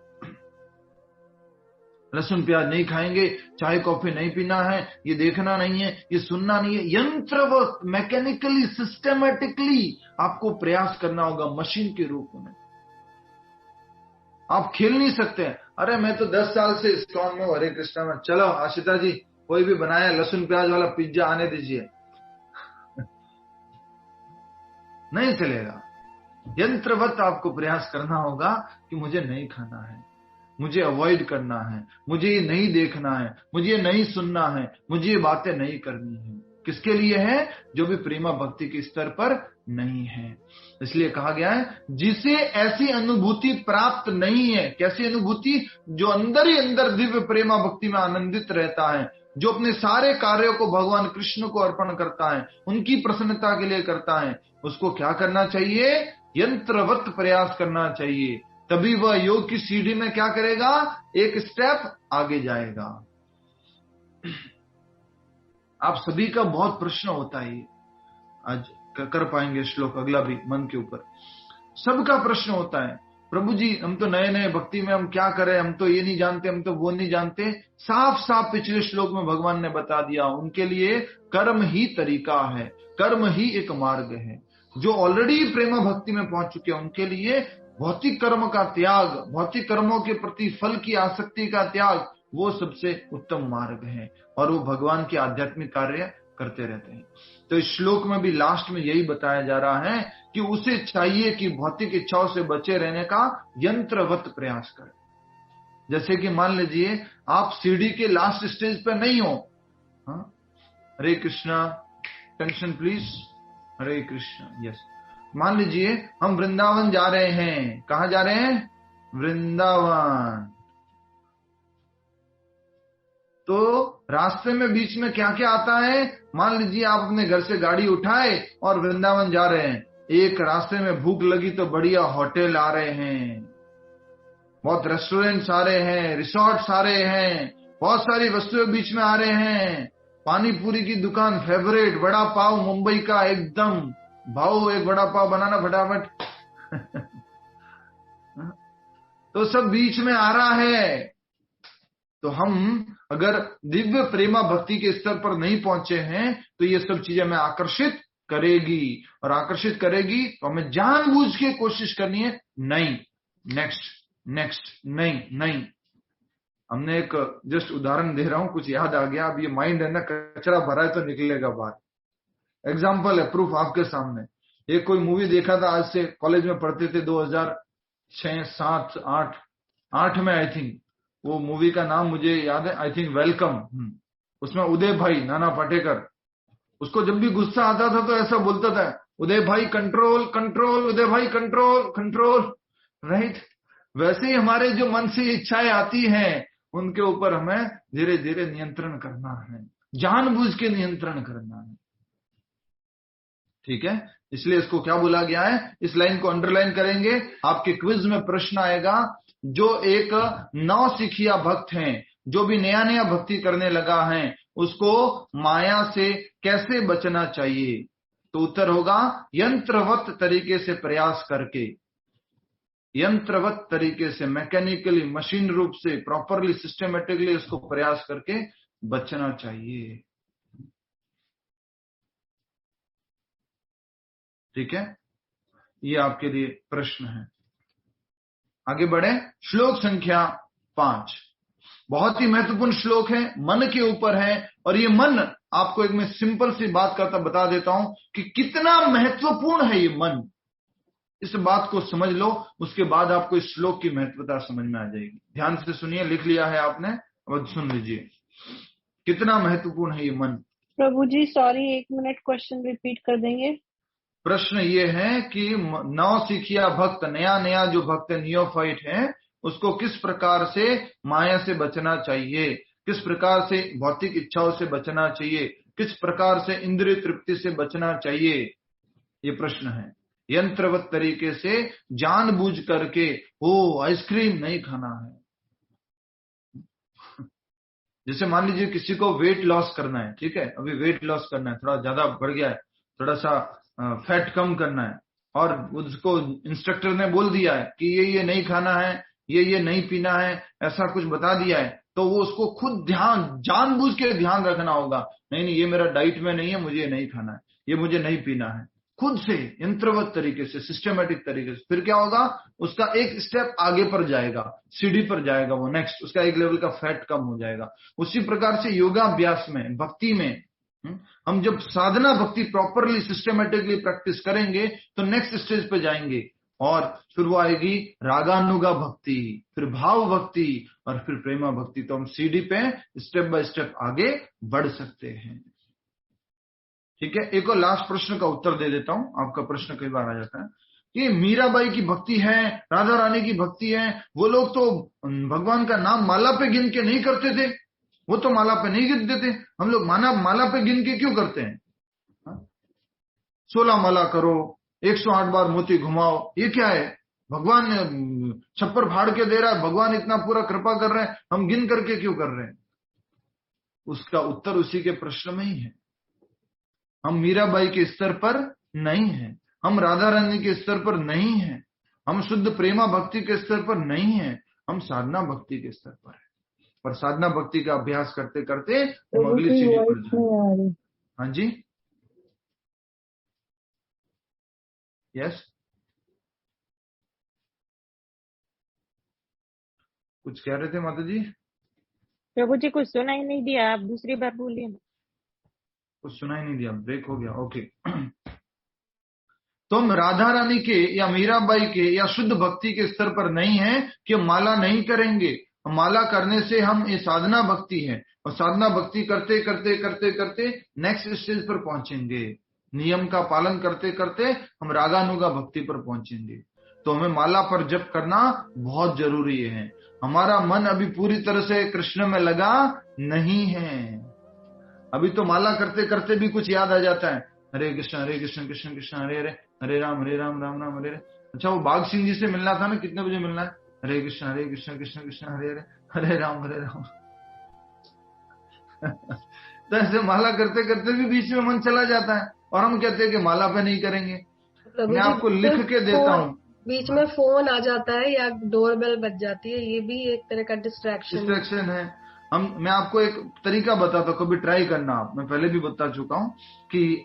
लहसुन प्याज नहीं खाएंगे, चाय कॉफी नहीं पीना है, ये देखना नहीं है, ये सुनना नहीं है। यंत्रवत, मैकेनिकली, सिस्टेमेटिकली आपको प्रयास करना होगा, मशीन के रूप में। आप खेल नहीं सकते। अरे मैं तो 10 साल से इस्कॉन में, हरे कृष्णा में, चलो आशिता जी कोई भी बनाया लहसुन प्याज वाला पिज्जा आने दीजिए, नहीं चलेगा। यंत्रवत आपको प्रयास करना होगा कि मुझे नहीं खाना है, मुझे अवॉइड करना है, मुझे ये नहीं देखना है, मुझे ये नहीं सुनना है, मुझे ये बातें नहीं करनी है। किसके लिए है? जो भी प्रेमा भक्ति के स्तर पर नहीं है। इसलिए कहा गया है जिसे ऐसी अनुभूति प्राप्त नहीं है। कैसी अनुभूति? जो अंदर ही अंदर दिव्य प्रेमा भक्ति में आनंदित रहता है, जो अपने सारे कार्यों को भगवान कृष्ण को अर्पण करता है, उनकी प्रसन्नता के लिए करता है। उसको क्या करना चाहिए? यंत्रवत प्रयास करना चाहिए। तभी वह योग की सीढ़ी में क्या करेगा? एक स्टेप आगे जाएगा। आप सभी का बहुत प्रश्न होता है, आज कर पाएंगे श्लोक अगला भी मन के ऊपर। सबका प्रश्न होता है, प्रभु जी हम तो नए नए भक्ति में, हम क्या करें, हम तो ये नहीं जानते, हम तो वो नहीं जानते। साफ साफ पिछले श्लोक में भगवान ने बता दिया, उनके लिए कर्म ही तरीका है, कर्म ही एक मार्ग है। जो ऑलरेडी प्रेम भक्ति में पहुंच चुके हैं उनके लिए भौतिक कर्म का त्याग, भौतिक कर्मों के प्रति फल की आसक्ति का त्याग, वो सबसे उत्तम मार्ग है, और वो भगवान के आध्यात्मिक कार्य करते रहते हैं। तो इस श्लोक में भी लास्ट में यही बताया जा रहा है कि उसे चाहिए कि भौतिक इच्छाओं से बचे रहने का यंत्रवत प्रयास करें। जैसे कि मान लीजिए आप सीढ़ी के लास्ट स्टेज पे नहीं हो, Hare Krishna, tension please, Hare Krishna, yes. मान लीजिए हम वृंदावन जा रहे हैं। कहां जा रहे हैं? वृंदावन। तो रास्ते में बीच में क्या क्या आता है? मान लीजिए आप अपने घर से गाड़ी उठाए और वृंदावन जा रहे हैं। एक रास्ते में भूख लगी तो बढ़िया होटल आ रहे हैं, बहुत रेस्टोरेंट्स आ रहे हैं, रिसोर्ट्स आ रहे हैं, बहुत सारी वस्तुएं बीच में आ रहे हैं। पानी पूरी की दुकान फेवरेट, वड़ा पाव मुंबई का एकदम, भाव एक वड़ा पाव बनाना फटाफट। तो सब बीच में आ रहा है। तो हम अगर दिव्य प्रेमा भक्ति के स्तर पर नहीं पहुंचे हैं तो ये सब चीजें हमें आकर्षित करेगी और आकर्षित करेगी तो हमें जानबूझ के कोशिश करनी है, नहीं, नेक्स्ट नेक्स्ट, नहीं। हमने एक जस्ट उदाहरण दे रहा हूं, कुछ याद आ गया। अब ये माइंड है ना, कचरा भरा है तो निकलेगा बाहर। एग्जाम्पल है, प्रूफ आपके सामने। एक कोई मूवी देखा था, आज से कॉलेज में पढ़ते थे 2006, 7, 8 में आई थिंक। वो मूवी का नाम मुझे याद है, आई थिंक वेलकम। उसमें उदय भाई, नाना पाटेकर, उसको जब भी गुस्सा आता था तो ऐसा बोलता था, उदय भाई कंट्रोल कंट्रोल, उदय भाई कंट्रोल कंट्रोल, राइट। वैसे ही हमारे जो मन से इच्छाएं आती हैं उनके ऊपर हमें धीरे धीरे नियंत्रण करना है, जानबूझ के नियंत्रण करना है, ठीक है। इसलिए इसको क्या बोला गया है, इस लाइन को अंडरलाइन करेंगे। आपके क्विज में प्रश्न आएगा, जो एक नौसिखिया भक्त हैं, जो भी नया नया भक्ति करने लगा है, उसको माया से कैसे बचना चाहिए? तो उत्तर होगा, यंत्रवत तरीके से प्रयास करके, यंत्रवत तरीके से, मैकेनिकली, मशीन रूप से, प्रॉपरली, सिस्टमेटिकली उसको प्रयास करके बचना चाहिए, ठीक है। ये आपके लिए प्रश्न है। आगे बढ़े, श्लोक संख्या 5, बहुत ही महत्वपूर्ण श्लोक है, मन के ऊपर है। और ये मन, आपको एक मैं सिंपल सी बात करता बता देता हूं कि कितना महत्वपूर्ण है ये मन। इस बात को समझ लो, उसके बाद आपको इस श्लोक की महत्वता समझ में आ जाएगी। ध्यान से सुनिए, लिख लिया है आपने, अब सुन लीजिए, कितना महत्वपूर्ण है ये मन। प्रभु जी सॉरी, 1 मिनट, क्वेश्चन रिपीट कर देंगे। प्रश्न ये है कि नौसिखिया भक्त, नया नया जो भक्त नियोफाइट है, उसको किस प्रकार से माया से बचना चाहिए, किस प्रकार से भौतिक इच्छाओं से बचना चाहिए, किस प्रकार से इंद्रिय तृप्ति से बचना चाहिए, ये प्रश्न है। यंत्रवत तरीके से जानबूझ करके, आइसक्रीम नहीं खाना है। जैसे मान लीजिए किसी को वेट लॉस करना है, ठीक है, अभी वेट लॉस करना है, थोड़ा ज्यादा बढ़ गया है, थोड़ा सा फैट कम करना है, और उसको इंस्ट्रक्टर ने बोल दिया है कि ये नहीं खाना है, ये नहीं पीना है, ऐसा कुछ बता दिया है, तो वो उसको खुद जानबूझ के ध्यान रखना होगा, नहीं ये मेरा डाइट में नहीं है, मुझे ये नहीं खाना है, ये मुझे नहीं पीना है, खुद से यंत्रवत तरीके से, सिस्टमेटिक तरीके से। फिर क्या होगा, उसका एक स्टेप आगे पर जाएगा, सीढ़ी पर जाएगा वो, नेक्स्ट उसका एक लेवल का फैट कम हो जाएगा। उसी प्रकार से योगाभ्यास में, भक्ति में, हम जब साधना भक्ति प्रॉपरली सिस्टमेटिकली प्रैक्टिस करेंगे तो नेक्स्ट स्टेज पे जाएंगे, और फिर वो आएगी रागानुगा भक्ति, फिर भाव भक्ति, और फिर प्रेमा भक्ति। तो हम सीढ़ी पे स्टेप बाय स्टेप आगे बढ़ सकते हैं, ठीक है। एक और लास्ट प्रश्न का उत्तर दे देता हूं, आपका प्रश्न कई बार आ जाता है कि मीराबाई की भक्ति है, राधा रानी की भक्ति है, वो लोग तो भगवान का नाम माला पे गिन के नहीं करते थे, वो तो माला पे नहीं गिनते थे, हम लोग माला पे गिन के क्यों करते हैं? 16 माला करो, 108 बार मोती घुमाओ, ये क्या है? भगवान छप्पर फाड़ के दे रहा है, भगवान इतना पूरा कृपा कर रहे हैं, हम गिन करके क्यों कर रहे हैं? उसका उत्तर उसी के प्रश्न में ही है। हम मीराबाई के स्तर पर नहीं है, हम राधा रानी के स्तर पर नहीं है, हम शुद्ध प्रेमा भक्ति के स्तर पर नहीं है, हम साधना भक्ति के स्तर पर है। और साधना भक्ति का अभ्यास करते करते हम अगली सीढ़ी पर जाएंगे। हाँ जी, यस, कुछ कह रहे थे माता जी? प्रभु जी कुछ सुना ही नहीं दिया, आप दूसरी बार बोलिए ना। कुछ सुना ही नहीं दिया, ब्रेक हो गया, ओके। तो हम राधा रानी के या मीराबाई के या शुद्ध भक्ति के स्तर पर नहीं है कि माला नहीं करेंगे। माला करने से हम ये साधना भक्ति है, और साधना भक्ति करते करते करते करते नेक्स्ट स्टेज पर पहुंचेंगे। नियम का पालन करते करते हम रागानुगा भक्ति पर पहुंचेंगे। तो हमें माला पर जप करना बहुत जरूरी है। हमारा मन अभी पूरी तरह से कृष्ण में लगा नहीं है। अभी तो माला करते करते भी कुछ याद आ जाता है, हरे कृष्ण कृष्ण कृष्ण हरे हरे, हरे राम राम राम हरे हरे। अच्छा, वो बाघ सिंह जी से मिलना था ना, कितने बजे मिलना है? हरे कृष्ण कृष्ण कृष्ण हरे हरे, हरे राम राम। तो ऐसे माला करते करते भी बीच में मन चला जाता है, और हम कहते हैं कि माला पे नहीं करेंगे। मैं आपको लिख के देता हूँ, बीच में फोन आ जाता है या डोरबेल बज जाती है, ये भी एक तरह का डिस्ट्रैक्शन है। मैं आपको एक तरीका बताता हूँ, कभी ट्राई करना आप। मैं पहले भी बता चुका हूँ कि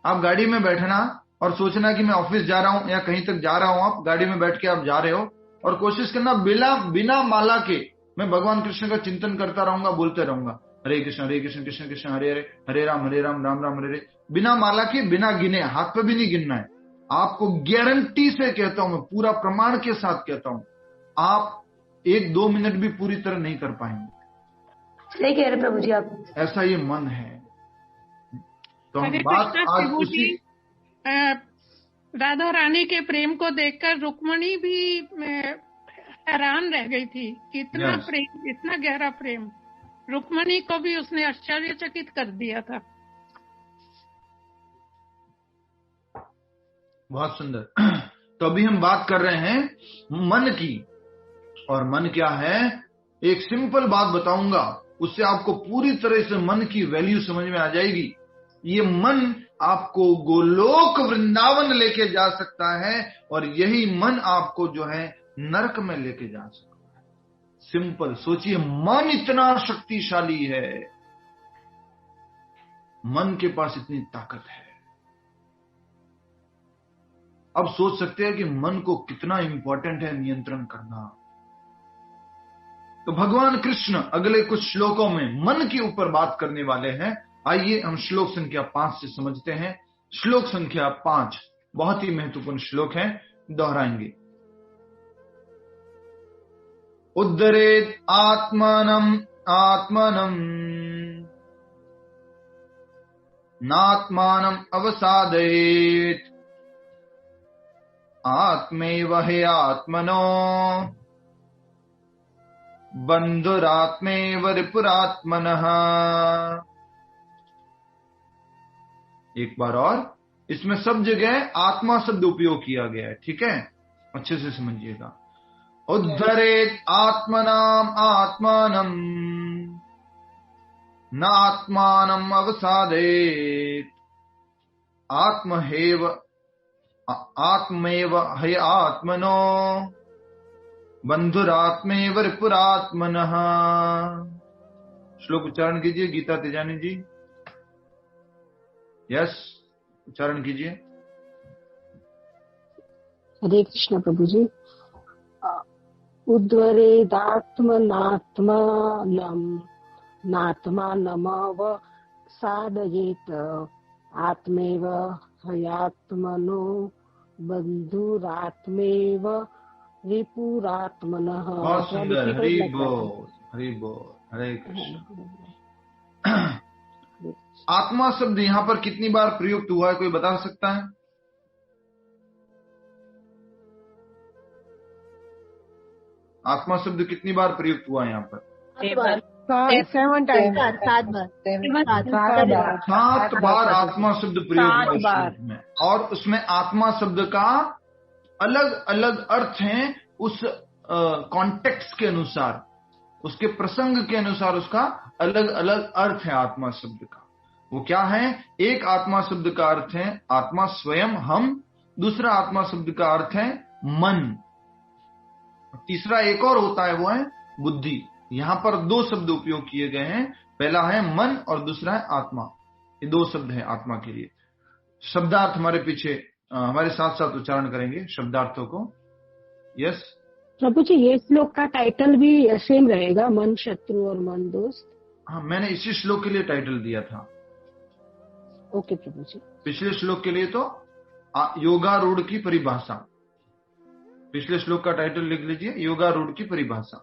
आप गाड़ी में बैठना और सोचना कि मैं ऑफिस जा रहा हूं या कहीं तक जा रहा हूं, आप गाड़ी में बैठ के आप जा रहे हो, और कोशिश करना बिना माला के मैं भगवान कृष्ण का चिंतन करता रहूंगा, बोलते रहूंगा हरे कृष्ण कृष्ण कृष्ण हरे हरे, हरे राम राम राम हरे हरे, बिना माला के, बिना गिने, हाथ पे भी नहीं गिनना है। आपको गारंटी से कहता हूं, मैं पूरा प्रमाण के साथ कहता हूं, आप 1-2 मिनट भी पूरी तरह नहीं कर पाएंगे। सही कह रहे प्रभु जी आप। ऐसा ये मन है। तो हम बात आज उसी राधा रानी के प्रेम को देखकर रुक्मणी भी हैरान रह गई थी कि इतना प्रेम, इतना गहरा प्रेम, रुक्मणी को भी उसने आश्चर्यचकित कर दिया था। बहुत सुंदर। तो अभी हम बात कर रहे हैं मन की, और मन क्या है, एक सिंपल बात बताऊंगा, उससे आपको पूरी तरह से मन की वैल्यू समझ में आ जाएगी। ये मन आपको गोलोक वृंदावन लेके जा सकता है, और यही मन आपको जो है नरक में लेके जा सकता है। सिंपल सोचिए, मन इतना शक्तिशाली है, मन के पास इतनी ताकत है। अब सोच सकते हैं कि मन को कितना इंपॉर्टेंट है नियंत्रण करना। तो भगवान कृष्ण अगले कुछ श्लोकों में मन के ऊपर बात करने वाले हैं। आइए हम श्लोक संख्या 5 से समझते हैं। श्लोक संख्या 5 बहुत ही महत्वपूर्ण श्लोक है, दोहराएंगे। उद्धरेत आत्मानम आत्मानम नात्मानम अवसादेत आत्मैव हि आत्मनो बंधुरात्मैव रिपुरात्मनः। एक बार और, इसमें सब जगह आत्मा शब्द उपयोग किया गया है, ठीक है, अच्छे से समझिएगा। उद्धरेत आत्मनाम आत्मानम न आत्मानम अवसादेत आत्मैव हि आत्मनो बंधुरात्मैव रिपुरात्मनः। श्लोक उच्चारण कीजिए गीता तेजानी जी। यस, उच्चारण कीजिए। हरे कृष्ण प्रभु जी। नात्मानमवसादयेत आत्मैव हयात्मनो बंधुरात्मैव रिपुरात्मनः। बहुत सुंदर, हरि बोल, हरि बोल, हरे कृष्ण। आत्मा शब्द यहां पर कितनी बार प्रयुक्त हुआ है, कोई बता सकता है? आत्मा शब्द कितनी बार प्रयुक्त हुआ है यहाँ पर? 7 बार आत्मा शब्द प्रयोग हुआ है, और उसमें आत्मा शब्द का अलग अलग अर्थ हैं, उस कॉन्टेक्स्ट के अनुसार, उसके प्रसंग के अनुसार उसका अलग अलग अर्थ है आत्मा शब्द का। वो क्या है? एक आत्मा शब्द का अर्थ है आत्मा स्वयं, हम। दूसरा आत्मा शब्द का अर्थ है मन। तीसरा एक और होता है, वो है बुद्धि। यहां पर 2 शब्द उपयोग किए गए हैं, पहला है मन और दूसरा है आत्मा। ये 2 शब्द हैं आत्मा के लिए। शब्दार्थ हमारे पीछे हमारे साथ साथ उच्चारण करेंगे शब्दार्थों को। यस प्रभु जी, ये श्लोक का टाइटल भी सेम रहेगा, मन शत्रु और मन दोस्त? हाँ, मैंने इसी श्लोक के लिए टाइटल दिया था। ओके प्रभु जी। पिछले श्लोक के लिए तो योगारूढ़ की परिभाषा, पिछले श्लोक का टाइटल लिख लीजिए, योगारूढ़ की परिभाषा।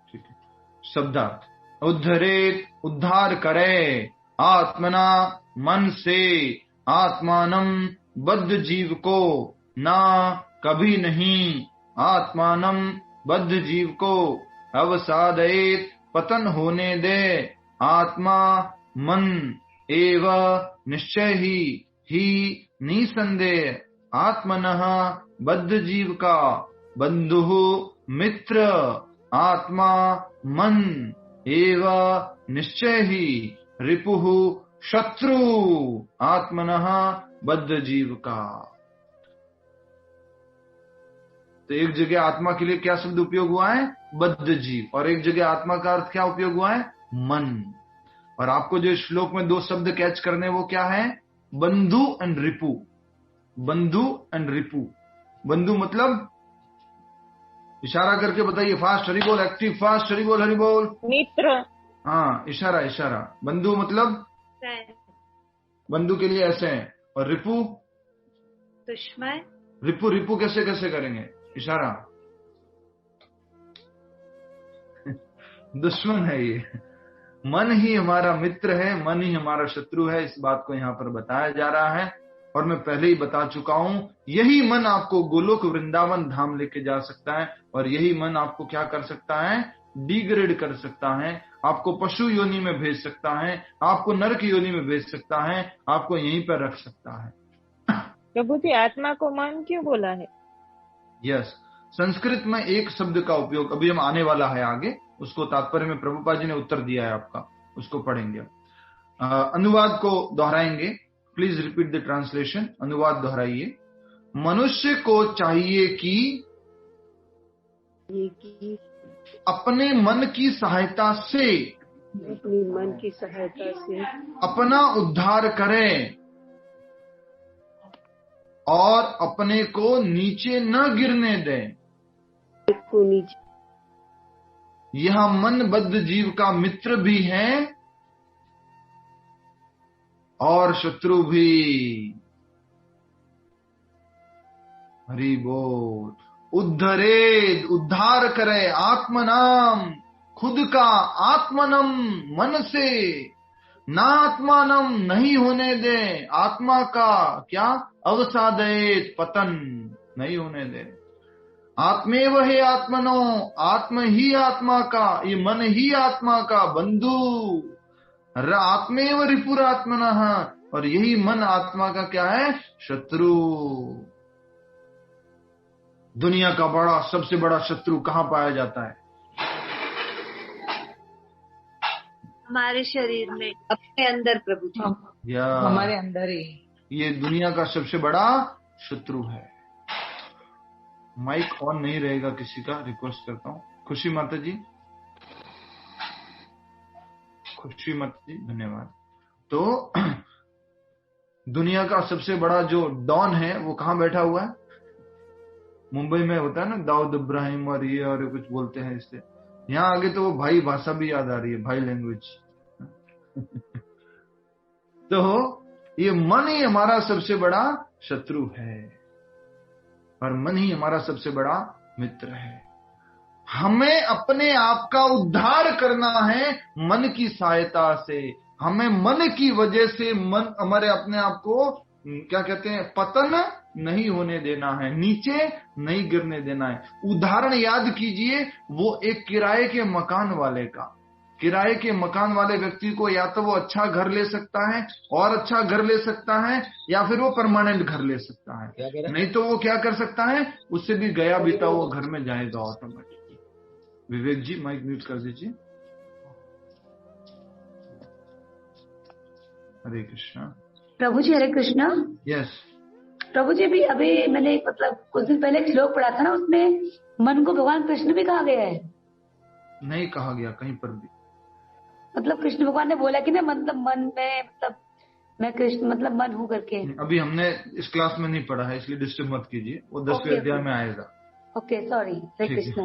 ठीक है। शब्दार्थ, उद्धरेत, उद्धार करे, आत्मना, मन से, आत्मानम, बद्ध जीव को, ना, कभी नहीं, आत्मानम, बद्ध जीव को, अवसादयेत, पतन होने दे, आत्मा, मन, एव, निश्चय ही निसंदेह, आत्मनः, बद्ध जीव का, बंधु, मित्र, आत्मा, मन, एव, निश्चय ही, रिपुः, शत्रु, आत्मनः, बद्ध जीव का। तो एक जगह आत्मा के लिए क्या शब्द उपयोग हुआ है? बद्ध जीव। और एक जगह आत्मा का अर्थ क्या उपयोग हुआ है? मन। और आपको जो श्लोक में 2 शब्द कैच करने वो क्या है? बंधु एंड रिपु। बंधु एंड रिपु। बंधु मतलब इशारा करके बताइए, फास्ट हरि बोल, एक्टिव फास्ट हरि बोल, हरि बोल। मित्र। हाँ, इशारा इशारा। बंधु मतलब बंधु के लिए ऐसे है, और रिपु दुश्मन। रिपु रिपु कैसे कैसे करेंगे? इशारा। दुश्मन है ये। मन ही हमारा मित्र है, मन ही हमारा शत्रु है, इस बात को यहाँ पर बताया जा रहा है। और मैं पहले ही बता चुका हूं, यही मन आपको गोलोक वृंदावन धाम लेके जा सकता है, और यही मन आपको क्या कर सकता है? डिग्रेड कर सकता है, आपको पशु योनि में भेज सकता है, आपको नरक योनि में भेज सकता है, आपको यहीं पर रख सकता है। प्रभु जी, आत्मा को मन क्यों बोला है? यस, संस्कृत में एक शब्द का उपयोग अभी हम आने वाला है आगे, उसको तात्पर्य में प्रभुपाद जी ने उत्तर दिया है आपका, उसको पढ़ेंगे। अनुवाद को दोहराएंगे। Please repeat the translation. अनुवाद दोहराइए। मनुष्य को चाहिए कि अपने मन की सहायता से अपना उद्धार करें और अपने को नीचे न गिरने दें। यह मनबद्ध जीव का मित्र भी है और शत्रु भी। हरि बोल। उद्धरेद, उद्धार करे, आत्मनाम, खुद का, आत्मनम, मन से, ना आत्मानम, नहीं होने दे, आत्मा का क्या? अवसादेत, पतन, नहीं होने दे। आत्मेव है आत्मनो, आत्म ही आत्मा का, ये मन ही आत्मा का बंधु। आत्मेव रिपुरात्मनः, और यही मन आत्मा का क्या है? शत्रु। दुनिया का बड़ा, सबसे बड़ा शत्रु कहाँ पाया जाता है? हमारे शरीर में, अपने अंदर प्रभु जी। हमारे अंदर ही ये दुनिया का सबसे बड़ा शत्रु है। माइक ऑन नहीं रहेगा किसी का, रिक्वेस्ट करता हूँ। खुशी माता जी, खुशी माता जी, धन्यवाद। तो दुनिया का सबसे बड़ा जो डॉन है वो कहाँ बैठा हुआ है? मुंबई में होता है ना, दाऊद इब्राहिम और ये और कुछ बोलते हैं इससे। यहाँ आगे तो वो भाई भाषा भी याद आ रही है, भाई लैंग्वेज। तो ये मन ही हमारा सबसे बड़ा शत्रु है और मन ही हमारा सबसे बड़ा मित्र है। हमें अपने आप का उद्धार करना है मन की सहायता से। हमें मन की वजह से मन हमारे अपने आप को क्या कहते हैं, पतन नहीं होने देना है, नीचे नहीं गिरने देना है। उदाहरण याद कीजिए, वो एक किराए के मकान वाले का। किराए के मकान वाले व्यक्ति को या तो वो अच्छा घर ले सकता है और अच्छा घर ले सकता है, या फिर वो परमानेंट घर ले सकता है। नहीं तो वो क्या कर सकता है, उससे भी गया बीता वो घर में जाएगा ऑटोमेटिकली। विवेक जी माइक म्यूट कर दीजिए। हरे कृष्णा। प्रभु जी हरे कृष्णा। यस प्रभु जी, भी अभी मैंने मतलब कुछ दिन पहले एक श्लोक पढ़ा था ना, उसमें मन को भगवान कृष्ण भी कहा गया है। नहीं कहा गया कहीं पर भी। मतलब कृष्ण भगवान ने बोला कि ना, मतलब मन में, मतलब मैं कृष्ण मतलब मन हूँ करके। अभी हमने इस क्लास में नहीं पढ़ा है, इसलिए डिस्टर्ब मत कीजिए, वो 10वें अध्याय में आएगा। Okay sorry. हरे कृष्ण।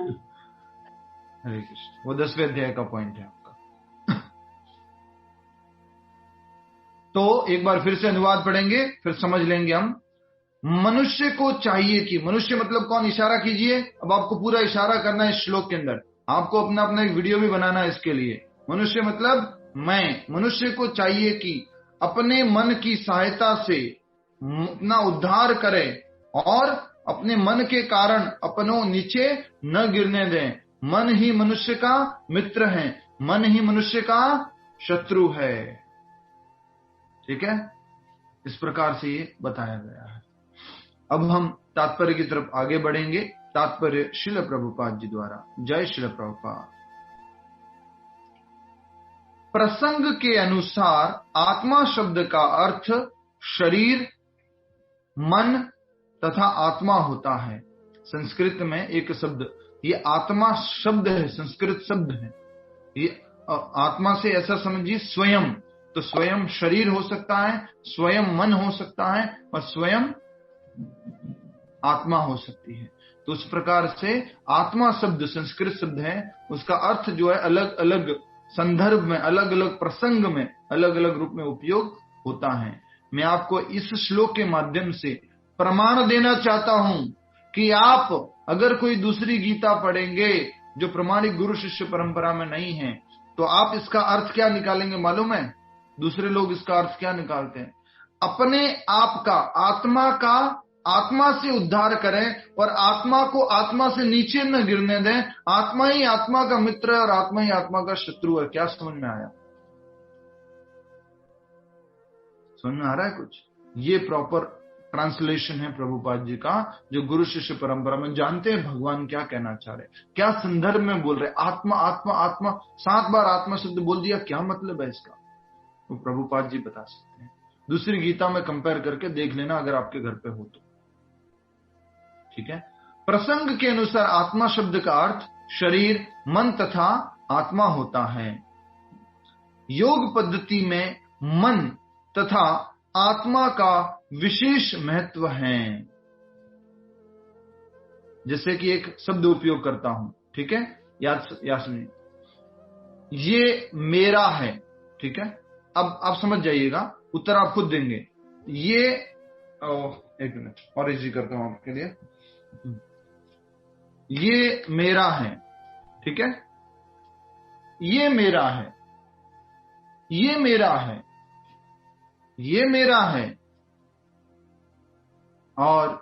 हरे कृष्ण। वो 10वें अध्याय का पॉइंट है आपका। तो एक बार फिर से अनुवाद पढ़ेंगे, फिर समझ लेंगे हम। मनुष्य को चाहिए कि, मनुष्य मतलब कौन? इशारा कीजिए। अब आपको पूरा इशारा करना है इस श्लोक के अंदर। आपको अपना अपना एक वीडियो भी बनाना है इसके लिए। मनुष्य मतलब मैं। मनुष्य को चाहिए कि अपने मन की सहायता से अपना उद्धार करे और अपने मन के कारण अपनों नीचे न गिरने दें। मन ही मनुष्य का मित्र है, मन ही मनुष्य का शत्रु है। ठीक है, इस प्रकार से ये बताया गया है। अब हम तात्पर्य की तरफ आगे बढ़ेंगे। तात्पर्य श्रील प्रभुपाद जी द्वारा। जय श्रील प्रभुपाद। प्रसंग के अनुसार आत्मा शब्द का अर्थ शरीर, मन तथा आत्मा होता है। संस्कृत में एक शब्द, ये आत्मा शब्द है, संस्कृत शब्द है ये, आत्मा से ऐसा समझिए स्वयं, तो स्वयं शरीर हो सकता है, स्वयं मन हो सकता है और स्वयं आत्मा हो सकती है। तो उस प्रकार से आत्मा शब्द संस्कृत शब्द है, उसका अर्थ जो है अलग अलग संदर्भ में, अलग अलग प्रसंग में, अलग अलग रूप में उपयोग होता है। मैं आपको इस श्लोक के माध्यम से प्रमाण देना चाहता हूं कि आप अगर कोई दूसरी गीता पढ़ेंगे जो प्रमाणिक गुरु शिष्य परंपरा में नहीं है, तो आप इसका अर्थ क्या निकालेंगे मालूम है? दूसरे लोग इसका अर्थ क्या निकालते हैं? अपने आप का, आत्मा का आत्मा से उद्धार करें और आत्मा को आत्मा से नीचे न गिरने दें। आत्मा ही आत्मा का मित्र है और आत्मा ही आत्मा का शत्रु है। क्या समझ में आया? समझ में आ रहा है कुछ? ये प्रॉपर ट्रांसलेशन है प्रभुपाद जी का, जो गुरु शिष्य परंपरा में जानते हैं भगवान क्या कहना चाह रहे, क्या संदर्भ में बोल रहे। आत्मा आत्मा आत्मा 7 बार आत्मा शब्द बोल दिया, क्या मतलब है इसका? वो प्रभुपाद जी बता सकते हैं। दूसरी गीता में कंपेयर करके देख लेना अगर आपके घर पे हो तो, ठीक है। प्रसंग के अनुसार आत्मा शब्द का अर्थ शरीर, मन तथा आत्मा होता है। योग पद्धति में मन तथा आत्मा का विशेष महत्व है। जैसे कि एक शब्द उपयोग करता हूं, ठीक है, याद सुनिए, ये मेरा है, ठीक है। अब आप समझ जाइएगा, उत्तर आप खुद देंगे। ये एक मिनट और इजी करता हूं आपके लिए। ये मेरा है, ठीक है, ये मेरा है, ये मेरा है, ये मेरा है और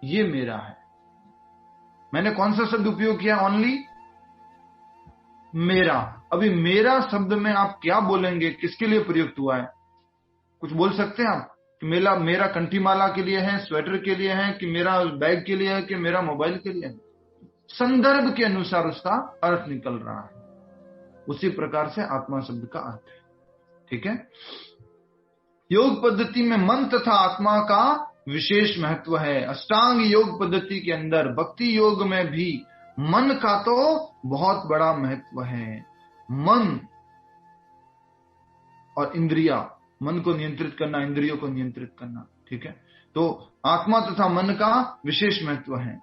ये मेरा है। मैंने कौन सा शब्द उपयोग किया? ओनली मेरा। अभी मेरा शब्द में आप क्या बोलेंगे, किसके लिए प्रयुक्त हुआ है? कुछ बोल सकते हैं आप कि मेरा कंठी माला के लिए है, स्वेटर के लिए है, कि मेरा बैग के लिए है, कि मेरा मोबाइल के लिए है? संदर्भ के अनुसार उसका अर्थ निकल रहा है। उसी प्रकार से आत्मा शब्द का अर्थ है, ठीक है। योग पद्धति में मन तथा आत्मा का विशेष महत्व है। अष्टांग योग पद्धति के अंदर भक्ति योग में भी मन का तो बहुत बड़ा महत्व है। मन और इंद्रिया, मन को नियंत्रित करना, इंद्रियों को नियंत्रित करना, ठीक है। तो आत्मा तथा मन का विशेष महत्व है,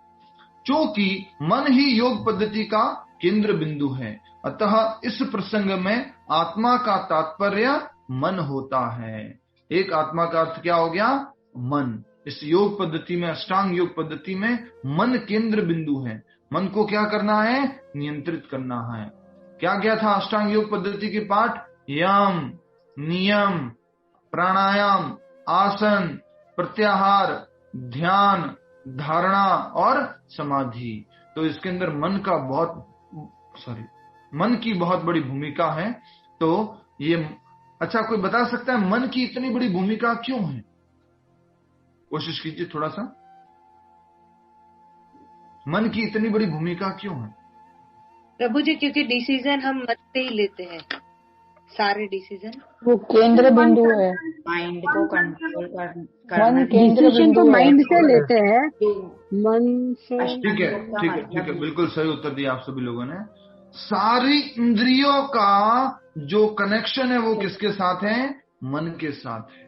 क्योंकि मन ही योग पद्धति का केंद्र बिंदु है। अतः इस प्रसंग में आत्मा का तात्पर्य मन होता है। एक आत्मा का अर्थ क्या हो गया? मन। इस योग पद्धति में, अष्टांग योग पद्धति में मन केंद्र बिंदु है। मन को क्या करना है? नियंत्रित करना है। क्या क्या था अष्टांग योग पद्धति के पाठ? यम, नियम, प्राणायाम, आसन, प्रत्याहार, ध्यान, धारणा और समाधि। तो इसके अंदर मन की बहुत बड़ी भूमिका है। तो ये अच्छा, कोई बता सकता है मन की इतनी बड़ी भूमिका क्यों है? कोशिश कीजिए थोड़ा सा। मन की इतनी बड़ी भूमिका क्यों है? प्रभु जी, क्योंकि डिसीजन हम मन से ही लेते हैं, सारे डिसीजन। वो केंद्र बिंदु है, माइंड को कंट्रोल करना। मन केंद्र बिंदु माइंड से लेते हैं, मन से। ठीक है, ठीक है, ठीक है, बिल्कुल सही उत्तर दिया आप सभी लोगों ने। सारी इंद्रियों का जो कनेक्शन है वो किसके साथ है? मन के साथ है।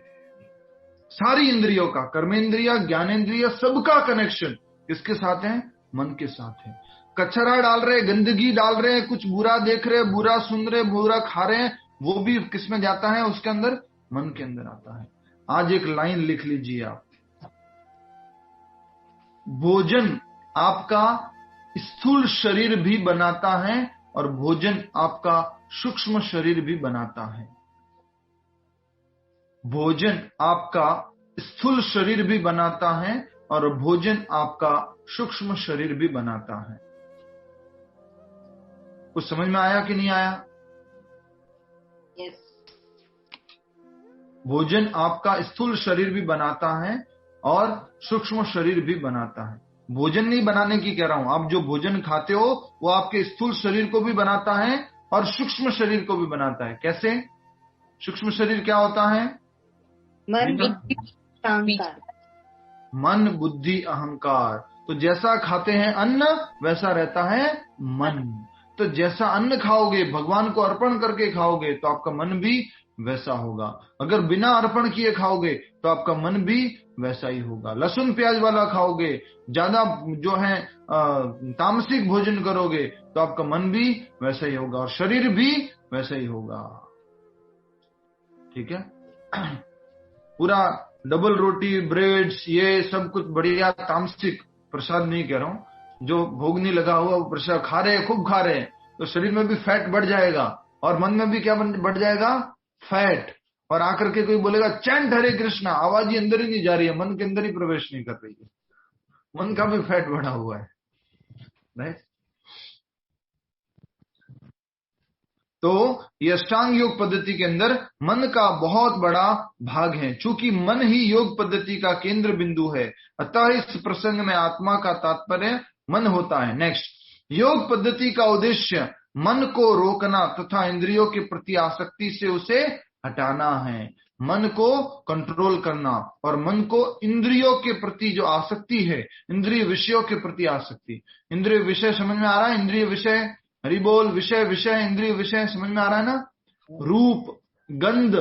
सारी इंद्रियों का, कर्मेंद्रिया, ज्ञानेंद्रिया, सबका कनेक्शन किसके साथ है? मन के साथ है। कचरा डाल रहे, गंदगी डाल रहे, कुछ बुरा देख रहे, बुरा सुन रहे, बुरा खा रहे, वो भी किस में जाता है? उसके अंदर, मन के अंदर आता है। आज एक लाइन लिख लीजिए आप, भोजन आपका स्थूल शरीर भी बनाता है और भोजन आपका सूक्ष्म शरीर भी बनाता है। भोजन आपका स्थूल शरीर भी बनाता है और भोजन आपका सूक्ष्म शरीर भी बनाता है। कुछ समझ में आया कि नहीं आया? यस। भोजन आपका स्थूल शरीर भी बनाता है और सूक्ष्म शरीर भी बनाता है। भोजन नहीं बनाने की कह रहा हूं, आप जो भोजन खाते हो वो आपके स्थूल शरीर को भी बनाता है और सूक्ष्म शरीर को भी बनाता है। कैसे? सूक्ष्म शरीर क्या होता है? मन, बुद्धि, अहंकार। तो जैसा खाते हैं अन्न वैसा रहता है मन। तो जैसा अन्न खाओगे, भगवान को अर्पण करके खाओगे, तो आपका मन भी वैसा होगा। अगर बिना अर्पण किए खाओगे तो आपका मन भी वैसा ही होगा। लहसुन प्याज वाला खाओगे, ज्यादा जो है तामसिक भोजन करोगे, तो आपका मन भी वैसा ही होगा और शरीर भी वैसा ही होगा। ठीक है। पूरा डबल रोटी, ब्रेड्स, ये सब कुछ बढ़िया तामसिक, प्रसाद नहीं कह रहा हूं, जो भोग नहीं लगा हुआ वो प्रसाद खा रहे हैं, खूब खा रहे हैं, तो शरीर में भी फैट बढ़ जाएगा और मन में भी क्या बढ़ जाएगा, फैट। और आकर के कोई बोलेगा चैंट हरे कृष्णा, आवाज ही अंदर ही नहीं जा रही है, मन के अंदर ही प्रवेश नहीं कर रही है, मन का भी फैट बढ़ा हुआ है, राइट। तो ये अष्टांग योग पद्धति के अंदर मन का बहुत बड़ा भाग है। चूंकि मन ही योग पद्धति का केंद्र बिंदु है, अतः इस प्रसंग में आत्मा का तात्पर्य मन होता है। नेक्स्ट, योग पद्धति का उद्देश्य मन को रोकना तथा इंद्रियों के प्रति आसक्ति से उसे हटाना है। मन को कंट्रोल करना और मन को इंद्रियों के प्रति जो आसक्ति है, इंद्रिय विषयों के प्रति आसक्ति। इंद्रिय विषय समझ में आ रहा है? इंद्रिय विषय, हरि बोल, विषय विषय इंद्रिय विषय समझ में आ रहा है ना? रूप, गंध,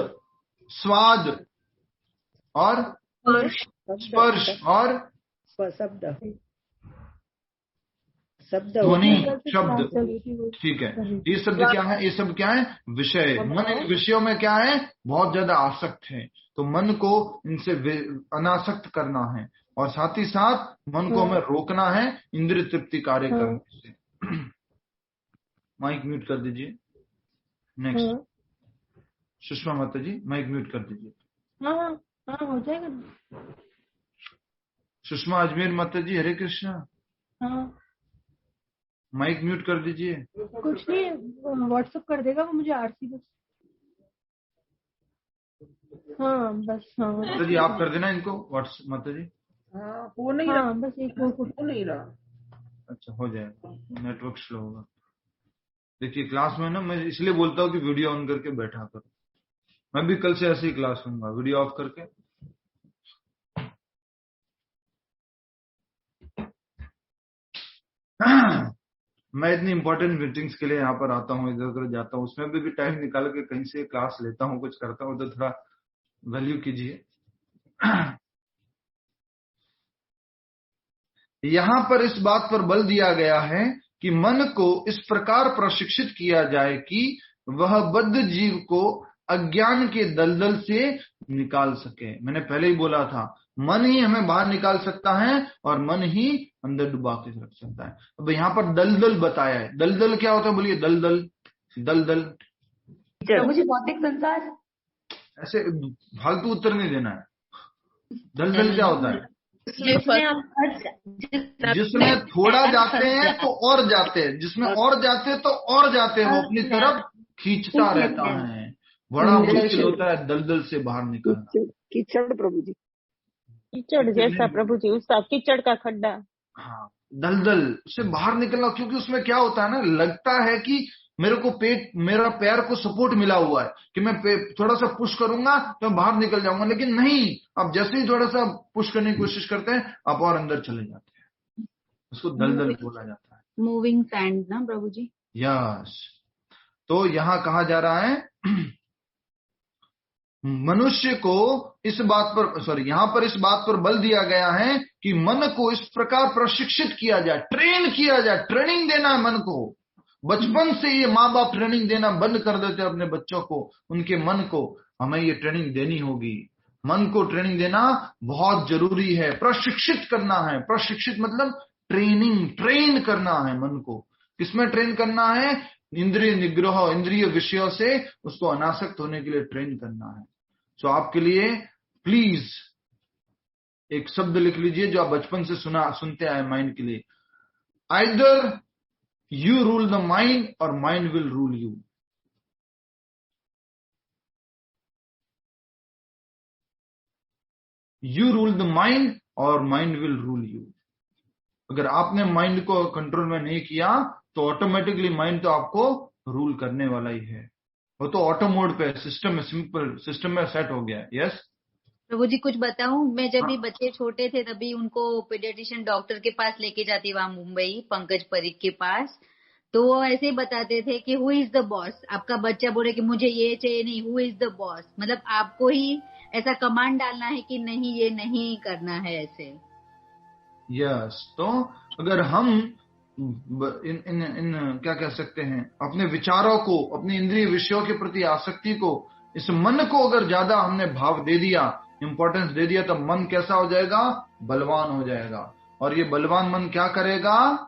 स्वाद और स्पर्श और ध्वनि, शब्द। ठीक है, ये शब्द क्या है? ये सब क्या है? विषय। मन इन विषयों में क्या है? बहुत ज्यादा आसक्त है। तो मन को इनसे अनासक्त करना है और साथ ही साथ मन को हमें रोकना है इंद्रिय तृप्ति कार्य करने से। माइक म्यूट कर दीजिए। नेक्स्ट, सुषमा माता जी माइक म्यूट कर दीजिए। हाँ हो जाएगा ना। सुषमा अजमेर माता जी, हरे कृष्णा। हाँ माइक म्यूट कर दीजिए। कुछ नहीं, व्हाट्सएप कर देगा वो मुझे, आरसी बस। हाँ बस। हाँ माता जी आप कर देना इनको व्हाट्सएप। माता जी वो नहीं रहा, बस एक वो नहीं रहा। अच्छा हो जाएगा, नेटवर्क स्लो होगा। देखिए क्लास में ना मैं इसलिए बोलता हूँ कि वीडियो ऑन करके बैठा करो। मैं भी कल से ऐसे ही क्लास लूंगा, वीडियो ऑफ करके। मैं इतनी इंपॉर्टेंट मीटिंग्स के लिए यहाँ पर आता हूँ, इधर उधर जाता हूँ, उसमें भी टाइम निकाल के कहीं से क्लास लेता हूँ, कुछ करता हूँ, तो थोड़ा वैल्यू कीजिए। यहाँ पर इस बात पर बल दिया गया है कि मन को इस प्रकार प्रशिक्षित किया जाए कि वह बद्ध जीव को अज्ञान के दलदल से निकाल सके। मैंने पहले ही बोला था, मन ही हमें बाहर निकाल सकता है और मन ही अंदर डुबा के रख सकता है। अब यहाँ पर दलदल बताया है। दलदल क्या होता है? बोलिए। दलदल, दलदल मुझे भौतिक संसार। ऐसे फालतू उत्तर नहीं देना है। दलदल क्या होता है? जिसमें थोड़ा जाते हैं तो और जाते हैं, जिसमें और जाते हैं तो और जाते हैं, वो अपनी तरफ खींचता रहता है। बड़ा मुश्किल होता है दलदल से बाहर निकलना। कीचड़ प्रभु जी, कीचड़ जैसा प्रभु जी, उसका कीचड़ का खड्डा। हाँ, दलदल से बाहर निकलना। क्योंकि उसमें क्या होता है ना, लगता है कि मेरे को मेरा पैर को सपोर्ट मिला हुआ है कि मैं थोड़ा सा पुश करूंगा तो मैं बाहर निकल जाऊंगा, लेकिन नहीं, आप जैसे ही थोड़ा सा पुश करने की कोशिश करते हैं आप और अंदर चले जाते हैं। उसको दलदल बोला जाता है। मूविंग सैंड ना प्रभु जी? यस। तो यहाँ कहा जा रहा है मनुष्य को इस बात पर, यहाँ पर इस बात पर बल दिया गया है कि मन को इस प्रकार प्रशिक्षित किया जाए, ट्रेन किया जाए। ट्रेनिंग देना है मन को। बचपन से ये माँ बाप ट्रेनिंग देना बंद कर देते हैं अपने बच्चों को, उनके मन को। हमें ये ट्रेनिंग देनी होगी। मन को ट्रेनिंग देना बहुत जरूरी है। प्रशिक्षित करना है। प्रशिक्षित मतलब ट्रेनिंग, ट्रेन करना है मन को। किसमें ट्रेन करना है? इंद्रिय निग्रह, इंद्रिय विषयों से उसको अनासक्त होने के लिए ट्रेन करना है। सो आपके लिए प्लीज एक शब्द लिख लीजिए जो आप बचपन से सुनते आए माइंड के लिए। Either you rule the mind or mind will rule you. You rule the mind or mind will rule you. अगर आपने माइंड को कंट्रोल में नहीं किया तो ऑटोमेटिकली माइंड तो आपको रूल करने वाला ही है। वो तो ऑटो मोड पे, सिस्टम में, सिंपल सिस्टम में सेट हो गया है। यस प्रभु जी, कुछ बताऊं? मैं जब भी बच्चे छोटे थे तभी उनको पीडियाट्रिशियन डॉक्टर के पास लेके जाती, वहां मुंबई पंकज परीख के पास। तो वो ऐसे ही बताते थे कि हु इज द बॉस। आपका बच्चा बोले कि मुझे ये चाहिए, नहीं, हु इज द बॉस, मतलब आपको ही ऐसा कमांड डालना है कि नहीं, ये नहीं करना है ऐसे। यस, तो अगर हम इन क्या कह सकते हैं, अपने विचारों को, अपने इंद्रिय विषयों के प्रति आसक्ति को, इस मन को अगर ज्यादा हमने भाव दे दिया, इंपॉर्टेंस दे दिया, तो मन कैसा हो जाएगा? बलवान हो जाएगा। और ये बलवान मन क्या करेगा?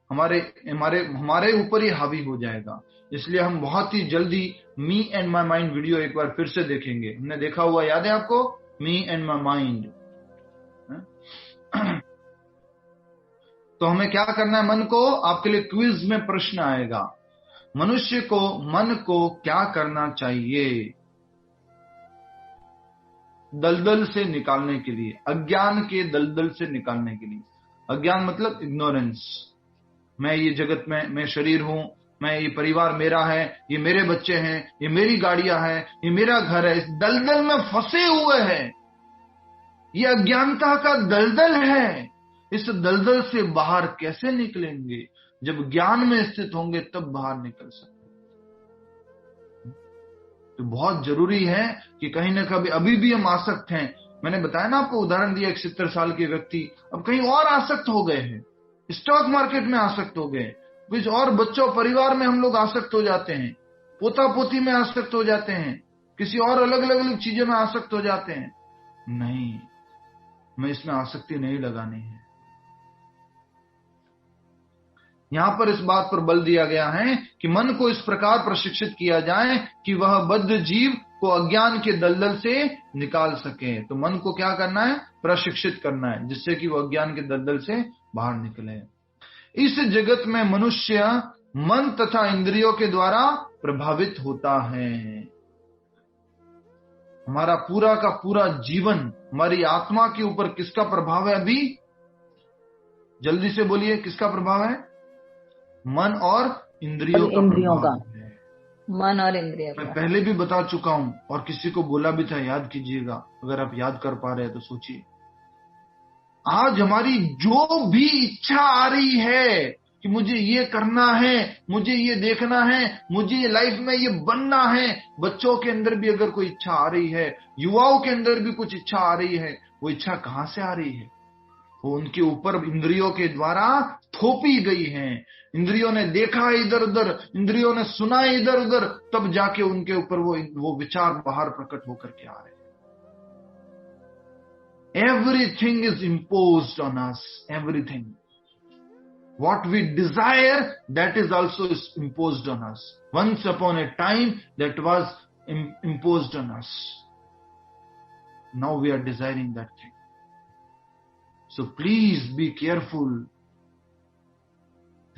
हमारे हमारे हमारे ऊपर ही हावी हो जाएगा। इसलिए हम बहुत ही जल्दी me and my mind video एक बार फिर से देखेंगे। हमने देखा हुआ याद है आपको, मी एंड माई माइंड। तो हमें क्या करना है? मन को, आपके लिए क्विज में प्रश्न आएगा, मनुष्य को मन को क्या करना चाहिए दलदल से निकालने के लिए, अज्ञान के दलदल से निकालने के लिए। अज्ञान मतलब इग्नोरेंस। मैं ये जगत में, मैं शरीर हूं, मैं ये परिवार मेरा है, ये मेरे बच्चे हैं, ये मेरी गाड़ियां हैं, ये मेरा घर है, इस दलदल में फंसे हुए हैं। ये अज्ञानता का दलदल है। इस दलदल से बाहर कैसे निकलेंगे? जब ज्ञान में स्थित होंगे तब बाहर निकल सकते। तो बहुत जरूरी है कि कहीं ना कहीं, अभी भी हम आसक्त हैं। मैंने बताया ना आपको, उदाहरण दिया, 71 साल के व्यक्ति अब कहीं और आसक्त हो गए हैं, स्टॉक मार्केट में आसक्त हो गए, कुछ और बच्चों परिवार में हम लोग आसक्त हो जाते हैं, पोता पोती में आसक्त हो जाते हैं, किसी और अलग अलग चीजों में आसक्त हो जाते हैं। नहीं, मैं इसमें आसक्ति नहीं लगानी है। यहां पर इस बात पर बल दिया गया है कि मन को इस प्रकार प्रशिक्षित किया जाए कि वह बद्ध जीव को अज्ञान के दलदल से निकाल सके। तो मन को क्या करना है? प्रशिक्षित करना है, जिससे कि वह अज्ञान के दलदल से बाहर निकले। इस जगत में मनुष्य मन तथा इंद्रियों के द्वारा प्रभावित होता है। हमारा पूरा का पूरा जीवन हमारी आत्मा के ऊपर किसका प्रभाव है? अभी जल्दी से बोलिए, किसका प्रभाव है? मन और इंद्रियों का। मन और इंद्रियों का। मैं पहले भी बता चुका हूं और किसी को बोला भी था, याद कीजिएगा। अगर आप याद कर पा रहे हैं तो सोचिए, आज हमारी जो भी इच्छा आ रही है कि मुझे ये करना है, मुझे ये देखना है, मुझे ये लाइफ में ये बनना है, बच्चों के अंदर भी अगर कोई इच्छा आ रही है, युवाओं के अंदर भी कुछ इच्छा आ रही है, वो इच्छा कहां से आ रही है? वो उनके ऊपर इंद्रियों के द्वारा थोपी गई है। इंद्रियों ने देखा इधर उधर, इंद्रियों ने सुना इधर उधर, तब जाके उनके ऊपर वो विचार बाहर प्रकट होकर के आ रहे हैं। Everything is imposed on us. Everything. What we desire, that is also imposed on us. Once upon a time, that was imposed on us. Now we are desiring that thing. So please be careful.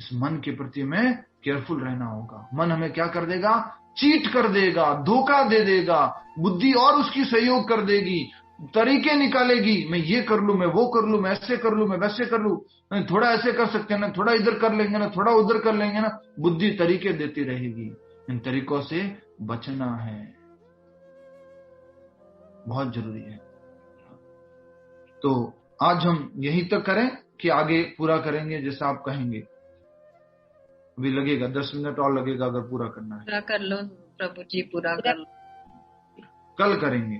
इस मन के प्रति हमें careful रहना होगा। मन हमें क्या कर देगा? चीट कर देगा, धोखा दे देगा, बुद्धि और उसकी सहयोग कर देगी, तरीके निकालेगी। मैं ये कर लूं, मैं वो कर लूं, मैं ऐसे कर लूं, मैं वैसे कर लूं, थोड़ा ऐसे कर सकते हैं ना, थोड़ा इधर कर लेंगे ना, थोड़ा उधर कर लेंगे ना। बुद्धि तरीके देती रहेगी। इन तरीकों से बचना है, बहुत जरूरी है। तो आज हम यहीं तक करें कि आगे पूरा करेंगे जैसा आप कहेंगे? अभी लगेगा 10 मिनट और लगेगा अगर पूरा करना है। पूरा कर लो प्रभु जी, पूरा कर लो। कल करेंगे,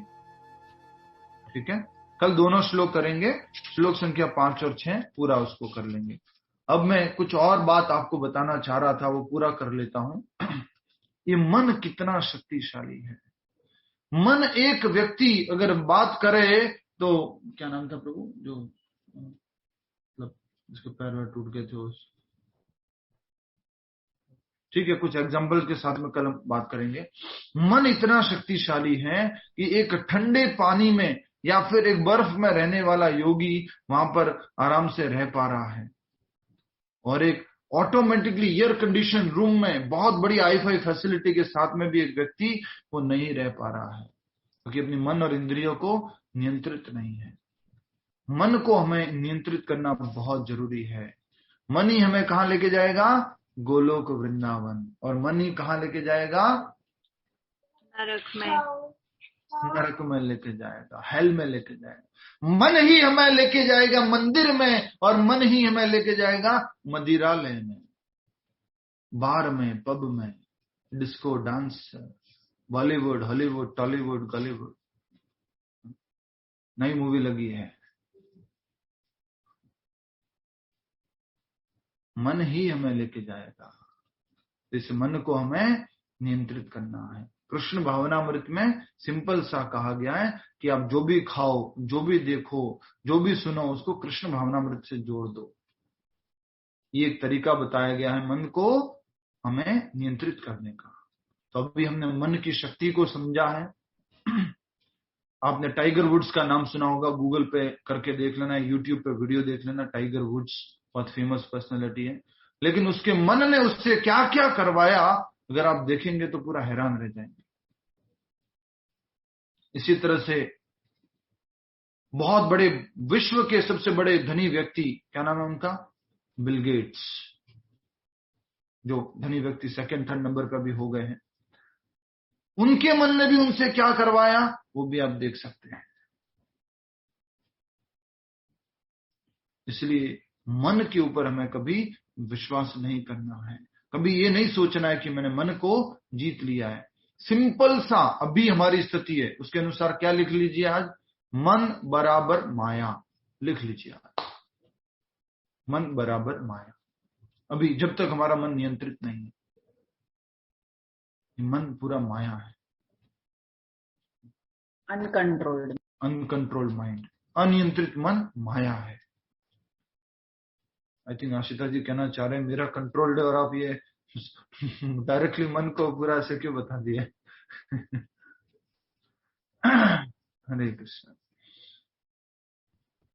ठीक है? कल दोनों श्लोक करेंगे, श्लोक संख्या 5 और 6 पूरा उसको कर लेंगे। अब मैं कुछ और बात आपको बताना चाह रहा था, वो पूरा कर लेता हूं। ये मन कितना शक्तिशाली है। मन, एक व्यक्ति अगर बात करे तो, क्या नाम था प्रभु जो मतलब जिसके पैर में टूट गए थे उस, ठीक है, कुछ एग्जाम्पल के साथ में कल हम बात करेंगे। मन इतना शक्तिशाली है कि एक ठंडे पानी में या फिर एक बर्फ में रहने वाला योगी वहां पर आराम से रह पा रहा है, और एक ऑटोमेटिकली एयर कंडीशन रूम में बहुत बड़ी हाईफाई फैसिलिटी के साथ में भी एक व्यक्ति वो नहीं रह पा रहा है, क्योंकि अपनी मन और इंद्रियों को नियंत्रित नहीं है। मन को हमें नियंत्रित करना बहुत जरूरी है। मन ही हमें कहां लेके जाएगा? गोलोक वृंदावन। और मन ही कहां लेके जाएगा? नरक में लेके जाएगा, हेल में लेके जाएगा। मन ही हमें लेके जाएगा मंदिर में, और मन ही हमें लेके जाएगा मदिरालय में। बार में, पब में, disco dance, Bollywood, Hollywood, Tollywood, गॉलीवुड, नई मूवी लगी है, मन ही हमें लेके जाएगा। इस मन को हमें नियंत्रित करना है। कृष्ण भावनामृत में सिंपल सा कहा गया है कि आप जो भी खाओ, जो भी देखो, जो भी सुनो, उसको कृष्ण भावनामृत से जोड़ दो। ये एक तरीका बताया गया है मन को हमें नियंत्रित करने का। तो अभी हमने मन की शक्ति को समझा है। आपने टाइगर वुड्स का नाम सुना होगा, गूगल पे करके देख लेना, यूट्यूब पे वीडियो देख लेना। टाइगर वुड्स बहुत फेमस पर्सनालिटी है, लेकिन उसके मन ने उससे क्या क्या करवाया, अगर आप देखेंगे तो पूरा हैरान रह जाएंगे। इसी तरह से बहुत बड़े, विश्व के सबसे बड़े धनी व्यक्ति, क्या नाम है उनका, बिल गेट्स, जो धनी व्यक्ति सेकंड थर्ड नंबर पर भी हो गए हैं, उनके मन ने भी उनसे क्या करवाया वो भी आप देख सकते हैं। इसलिए मन के ऊपर हमें कभी विश्वास नहीं करना है, कभी ये नहीं सोचना है कि मैंने मन को जीत लिया है। सिंपल सा अभी हमारी स्थिति है, उसके अनुसार क्या लिख लीजिए आज, मन बराबर माया लिख लीजिए आज, मन बराबर माया। अभी जब तक हमारा मन नियंत्रित नहीं है, मन पूरा माया है, अनकंट्रोल्ड माइंड, अनियंत्रित मन माया है। आई थिंक आशिता जी कहना चाह रहे हैं मेरा कंट्रोल्ड है, और आप ये डायरेक्टली मन को पूरा ऐसे क्यों बता दिए। हरे कृष्ण।